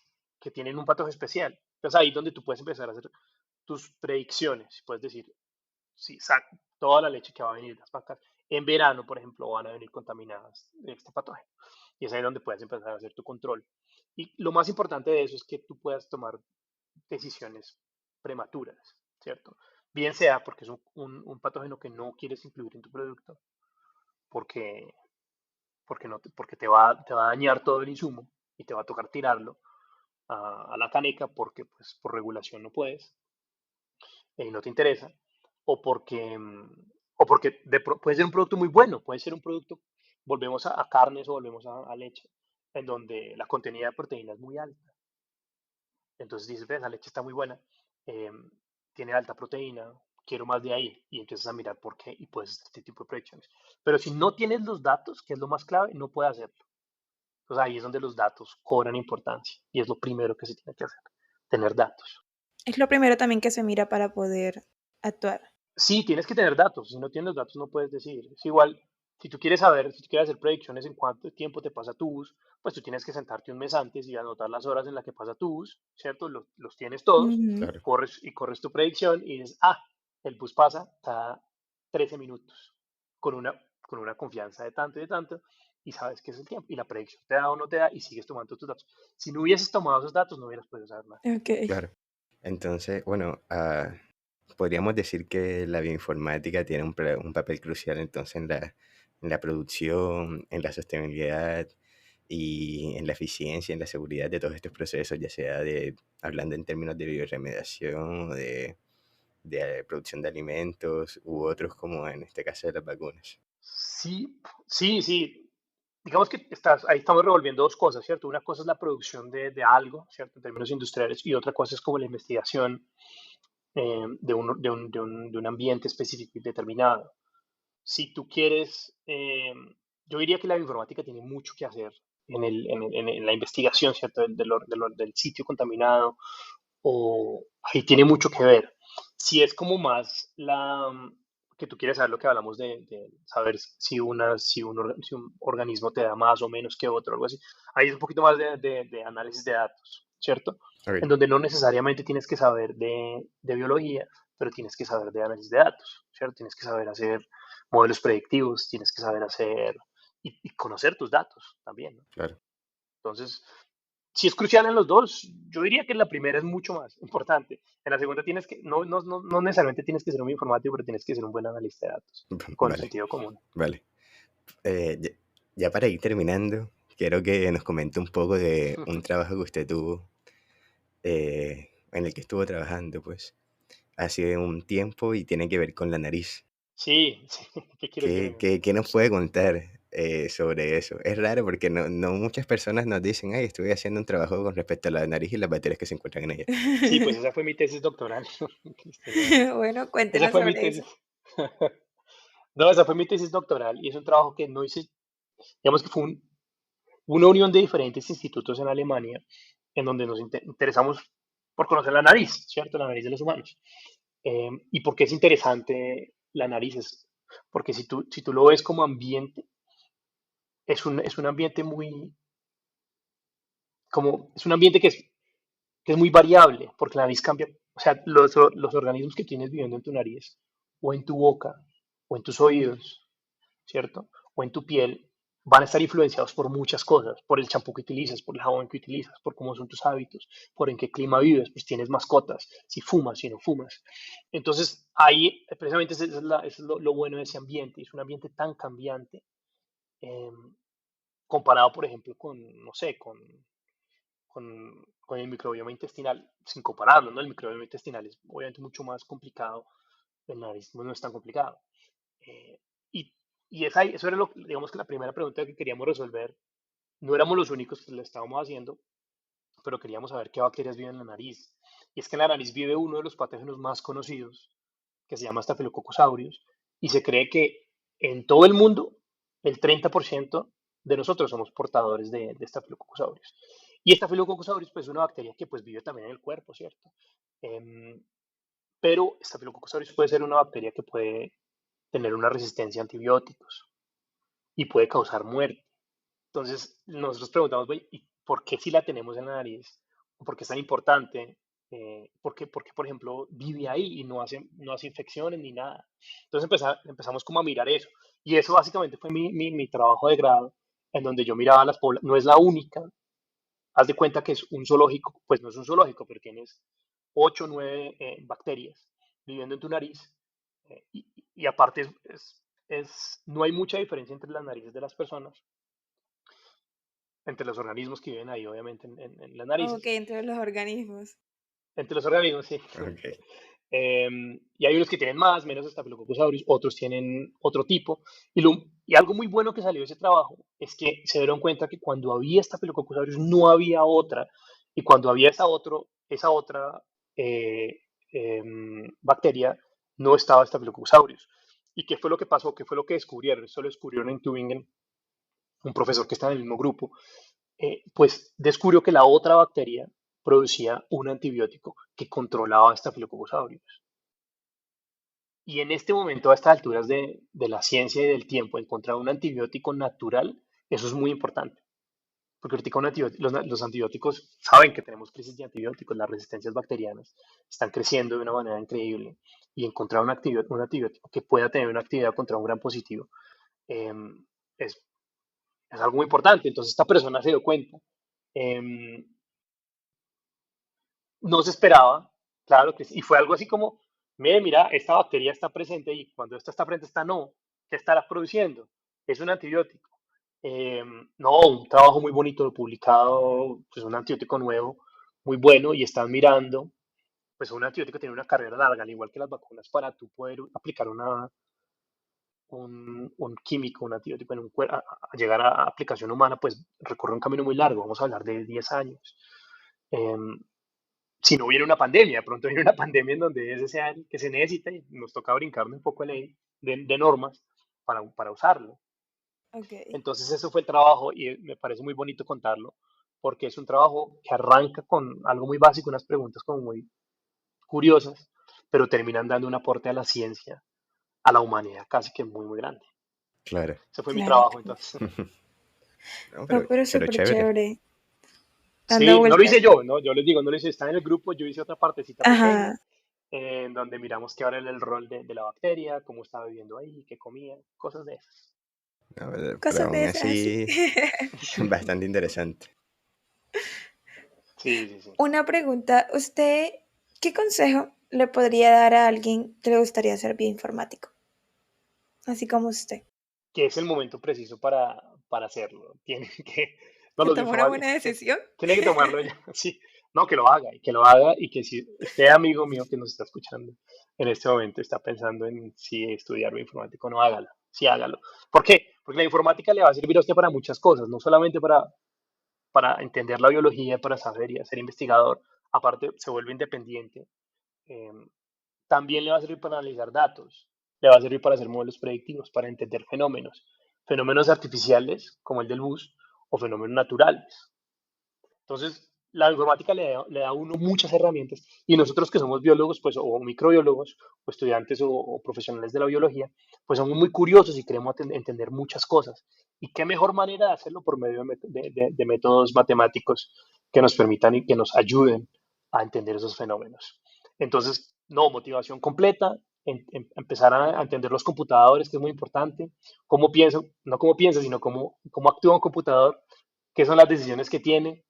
que tienen un patógeno especial. Entonces ahí es donde tú puedes empezar a hacer tus predicciones. Puedes decir, si toda la leche que va a venir de las vacas en verano, por ejemplo, van a venir contaminadas de este patógeno. Y es ahí donde puedes empezar a hacer tu control. Y lo más importante de eso es que tú puedas tomar decisiones prematuras, ¿cierto? Bien sea porque es un patógeno que no quieres incluir en tu producto, porque, porque te va a dañar todo el insumo y te va a tocar tirarlo a la caneca porque pues, por regulación no puedes y no te interesa, o porque puede ser un producto muy bueno, puede ser un producto, volvemos a carnes o volvemos a leche, en donde la contenida de proteína es muy alta. Entonces dices, ves, la leche está muy buena, eh, tiene alta proteína, quiero más de ahí, y empiezas a mirar por qué y puedes hacer este tipo de predicciones. Pero si no tienes los datos, que es lo más clave, no puedes hacerlo. Entonces ahí es donde los datos cobran importancia y es lo primero que se tiene que hacer, tener datos. Es lo primero también que se mira para poder actuar. Sí, tienes que tener datos. Si no tienes los datos, no puedes decir. Es igual, si tú quieres saber, si tú quieres hacer predicciones en cuánto tiempo te pasa tu bus, pues tú tienes que sentarte un mes antes y anotar las horas en las que pasa tu bus, ¿cierto? Los tienes todos, Ujú. Claro. corres tu predicción y dices, ah, el bus pasa cada 13 minutos, con una confianza de tanto y de tanto, y sabes que es el tiempo. Y la predicción te da o no te da y sigues tomando tus datos. Si no hubieses tomado esos datos, no hubieras podido saber nada. Ok. Claro. Entonces, bueno, podríamos decir que la bioinformática tiene un papel crucial entonces en la producción, en la sostenibilidad y en la eficiencia, en la seguridad de todos estos procesos, ya sea hablando en términos de bioremediación o de producción de alimentos u otros como en este caso de las vacunas. Sí, sí, sí. Digamos que ahí estamos revolviendo dos cosas, ¿cierto? Una cosa es la producción de algo, ¿cierto? En términos industriales, y otra cosa es como la investigación de un ambiente específico y determinado. Si tú quieres, yo diría que la informática tiene mucho que hacer en la investigación, ¿cierto? Del sitio contaminado, o ahí tiene mucho que ver. Si es como más que tú quieres saber lo que hablamos de saber si un organismo te da más o menos que otro, algo así, ahí es un poquito más de análisis de datos, ¿cierto? En Ok, donde no necesariamente tienes que saber de biología, pero tienes que saber de análisis de datos, ¿cierto? Tienes que saber hacer modelos predictivos, tienes que saber hacer y conocer tus datos también, ¿no? claro. Entonces, si es crucial en los dos, yo diría que en la primera es mucho más importante. En la segunda tienes que, no necesariamente tienes que ser un informático, pero tienes que ser un buen analista de datos, con Vale, sentido común. vale. Ya, ya para ir terminando, quiero que nos comente un poco de un trabajo que usted tuvo, en el que estuvo trabajando, pues, hace un tiempo y tiene que ver con la nariz. Sí, sí, ¿qué quieres que ¿Qué, me... qué nos puede contar sobre eso? Es raro porque no muchas personas nos dicen, ay, estuve haciendo un trabajo con respecto a la nariz y las bacterias que se encuentran en ella. Sí, pues esa fue mi tesis doctoral, Cristina. Bueno, Esa cuéntenos fue mi sobre eso. tesis. No, esa fue mi tesis doctoral y es un trabajo que no hice, digamos que fue una unión de diferentes institutos en Alemania en donde nos interesamos por conocer la nariz, ¿cierto? La nariz de los humanos. ¿Y por qué es interesante la nariz? Porque si tú lo ves como ambiente, es un ambiente es un ambiente que es muy variable, porque la nariz cambia, o sea, los organismos que tienes viviendo en tu nariz, o en tu boca, o en tus oídos, ¿cierto? O en tu piel, van a estar influenciados por muchas cosas, por el champú que utilizas, por el jabón que utilizas, por cómo son tus hábitos, por en qué clima vives, pues tienes mascotas, si fumas, si no fumas. Entonces, ahí precisamente eso es lo bueno de ese ambiente, es un ambiente tan cambiante, eh, comparado, por ejemplo, no sé, con el microbioma intestinal, sin compararlo, ¿no? El microbioma intestinal es obviamente mucho más complicado, el nariz no es tan complicado. Eh, y eso era, digamos que la primera pregunta que queríamos resolver. No éramos los únicos que lo estábamos haciendo, pero queríamos saber qué bacterias viven en la nariz. Y es que en la nariz vive uno de los patógenos más conocidos, que se llama Staphylococcus aureus, y se cree que en todo el mundo el 30% de nosotros somos portadores de Staphylococcus aureus. Y Staphylococcus aureus pues, es una bacteria que pues, vive también en el cuerpo, ¿cierto? Em, pero Staphylococcus aureus puede ser una bacteria que puede tener una resistencia a antibióticos y puede causar muerte. Entonces, nosotros preguntamos, "Güey, ¿y por qué si la tenemos en la nariz? ¿Por qué es tan importante? ¿Por qué, por ejemplo, vive ahí y no hace infecciones ni nada? Entonces empezamos como a mirar eso. Y eso básicamente fue mi trabajo de grado, en donde yo miraba las poblaciones. No es la única. Haz de cuenta que es un zoológico, pues no es un zoológico, pero tienes 8 o 9 bacterias viviendo en tu nariz. Y aparte, no hay mucha diferencia entre las narices de las personas, entre los organismos que viven ahí, obviamente, en las Ok, narices. entre los organismos. Entre los organismos, sí. Ok. Y hay unos que tienen más, menos Staphylococcus aureus, otros tienen otro tipo. Y algo muy bueno que salió de ese trabajo es que se dieron cuenta que cuando había Staphylococcus aureus no había otra. Y cuando había esa otra bacteria, no estaba Staphylococcus aureus. ¿Y qué fue lo que pasó? ¿Qué fue lo que descubrieron? Esto lo descubrieron en Tübingen, un profesor que está en el mismo grupo, pues descubrió que la otra bacteria producía un antibiótico que controlaba Staphylococcus aureus. Y en este momento, a estas alturas de la ciencia y del tiempo, encontrar un antibiótico natural, eso es muy importante. Porque ahorita los antibióticos saben que tenemos crisis de antibióticos, las resistencias bacterianas están creciendo de una manera increíble. Y encontrar un antibiótico que pueda tener una actividad contra un gran positivo eh, es, es algo muy importante. Entonces esta persona se dio cuenta. Eh, no se esperaba, claro que sí, y fue algo así como, mira, esta bacteria está presente y cuando esta está presente, esta no, ¿qué estará produciendo? Es un antibiótico. No, un trabajo muy bonito publicado, pues un antibiótico nuevo, muy bueno, y están mirando, pues un antibiótico tiene una carrera larga, al igual que las vacunas, para tú poder aplicar un químico, un antibiótico a llegar a aplicación humana, pues recorre un camino muy largo, vamos a hablar de 10 años. Em, si no viene una pandemia, de pronto viene una pandemia en donde ese sea el que se necesita y nos toca brincarme un poco de normas para usarlo. Ok, Entonces eso fue el trabajo y me parece muy bonito contarlo, porque es un trabajo que arranca con algo muy básico, unas preguntas como muy curiosas, pero terminan dando un aporte a la ciencia, a la humanidad casi que muy, muy grande. Claro. Ese fue mi claro, trabajo claro. entonces. No, No, pero pero súper chévere. chévere, dando Sí, no lo hice vueltas. yo, ¿no? Yo les digo, no lo hice, está en el grupo, yo hice otra partecita pequeña, Ajá, en donde miramos qué era el rol de la bacteria, cómo estaba viviendo ahí, qué comía, cosas de esas. No, pero cosas aún de esas así. así, bastante interesante. Sí, sí, sí. Una pregunta, ¿usted qué consejo le podría dar a alguien que le gustaría ser bioinformático? Así como usted. Que es el momento preciso para hacerlo. Tiene que, no, Que los tomó una bioinformáticos, buena decisión. tiene que tomarlo ya, sí. No, que lo haga, y que lo haga, y que si usted, amigo mío que nos está escuchando en este momento, está pensando en si estudiar bioinformático, no hágalo, sí hágalo. ¿Por qué? Porque la informática le va a servir a usted para muchas cosas, no solamente para entender la biología, para saber y ser investigador, aparte se vuelve independiente, eh, también le va a servir para analizar datos, le va a servir para hacer modelos predictivos, para entender fenómenos, fenómenos artificiales como el del bus o fenómenos naturales. Entonces, la informática le da a uno muchas herramientas y nosotros que somos biólogos, pues, o microbiólogos, o estudiantes o profesionales de la biología, pues somos muy curiosos y queremos entender muchas cosas. ¿Y qué mejor manera de hacerlo por medio de métodos matemáticos que nos permitan y que nos ayuden a entender esos fenómenos? Entonces, no, motivación completa, empezar a entender los computadores, que es muy importante, cómo pienso, no cómo piensa, sino cómo actúa un computador, qué son las decisiones que tiene,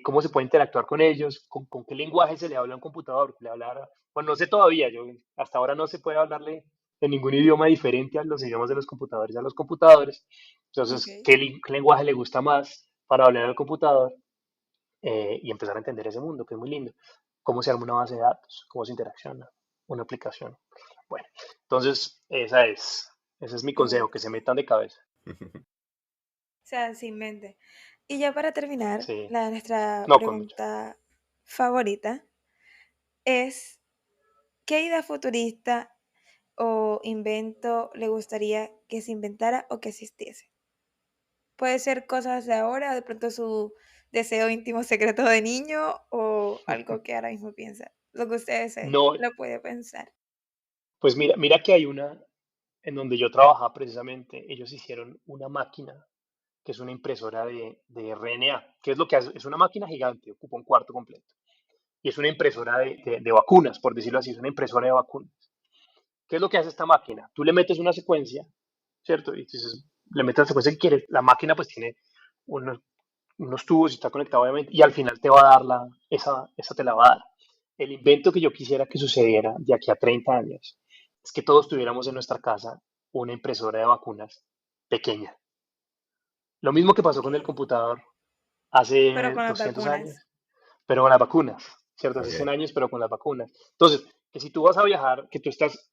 cómo se puede interactuar con ellos, con qué lenguaje se le habla a un computador, le hablar, bueno, no sé todavía, yo hasta ahora no se puede hablarle en ningún idioma diferente a los idiomas de los computadores a los computadores. Ok. Entonces, ¿qué lenguaje le gusta más para hablar al computador? Y empezar a entender ese mundo, que es muy lindo. Cómo se arma una base de datos, cómo se interacciona una aplicación. Bueno, entonces ese es mi Qué consejo, bueno. que se metan de cabeza. O sea, sin mente. Y ya para terminar, Sí, nuestra no con mucho. pregunta favorita es, ¿qué idea futurista o invento le gustaría que se inventara o que existiese? Puede ser cosas de ahora, de pronto su deseo íntimo secreto de niño o algo que ahora mismo piensa. Lo que usted desee, No, lo puede pensar. pues mira que hay una en donde yo trabajaba precisamente, ellos hicieron una máquina que es una impresora de RNA. ¿Qué es lo que hace? Es una máquina gigante, ocupa un cuarto completo. Y es una impresora de vacunas, por decirlo así, es una impresora de vacunas. ¿Qué es lo que hace esta máquina? Tú le metes una secuencia, ¿cierto? Y entonces le metes la secuencia que quieres. La máquina pues tiene unos, unos tubos y está conectado obviamente, y al final te va a dar esa te la va a dar. El invento que yo quisiera que sucediera de aquí a 30 años es que todos tuviéramos en nuestra casa una impresora de vacunas pequeña. Lo mismo que pasó Ok. con el computador Pero hace con las 200 años, vacunas. pero con las vacunas, ¿cierto? Hace 100 Ok. años, pero con las vacunas. Entonces, que si tú vas a viajar,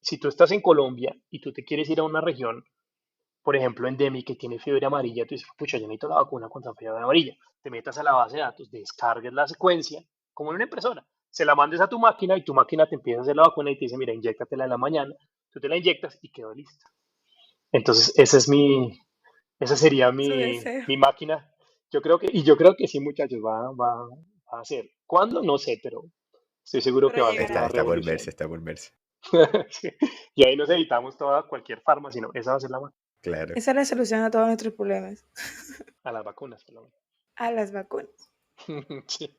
si tú estás en Colombia y tú te quieres ir a una región, por ejemplo, endémica que tiene fiebre amarilla, tú dices, pucha, yo necesito la vacuna contra fiebre amarilla. Te metas a la base de datos, descargues la secuencia, como en una impresora, se la mandes a tu máquina y tu máquina te empieza a hacer la vacuna y te dice, mira, inyéctatela en la mañana, tú te la inyectas y quedó lista. Entonces, esa sería Su deseo. mi máquina. Yo creo que sí, muchachos, va a ser. ¿Cuándo? No sé, pero estoy seguro que Pero va a ser llegará. una Está por verse, revolución. está por verse. Sí. Y ahí nos evitamos toda cualquier farmacia, sino esa va a ser la máquina. Claro. Esa es la solución a todos nuestros problemas. A las vacunas, por lo menos. A las vacunas. Sí.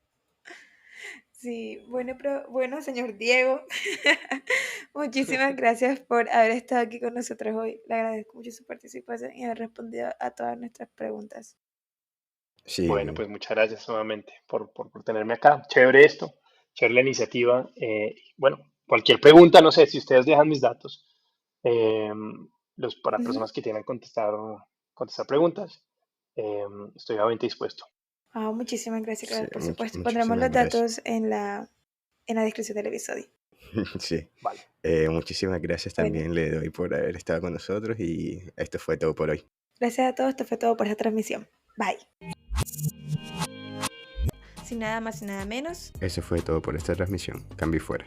Sí, bueno, bueno, señor Diego, muchísimas gracias por haber estado aquí con nosotros hoy. Le agradezco mucho su participación y haber respondido a todas nuestras preguntas. Bueno, Sí, pues muchas gracias nuevamente por tenerme acá. Chévere esto, chévere la iniciativa. Bueno, cualquier pregunta, no sé si ustedes dejan mis datos eh, para Ujú. personas que quieran contestar preguntas, estoy obviamente dispuesto. Muchísimas gracias, sí, claro, por supuesto. Pondremos muchísimas los gracias. datos en la descripción del episodio. Sí. Vale. Muchísimas gracias Bueno, también le doy por haber estado con nosotros y esto fue todo por hoy. gracias a todos, esto fue todo por esta transmisión. Bye. Sin nada más y nada menos. Eso fue todo por esta transmisión. Cambio y fuera.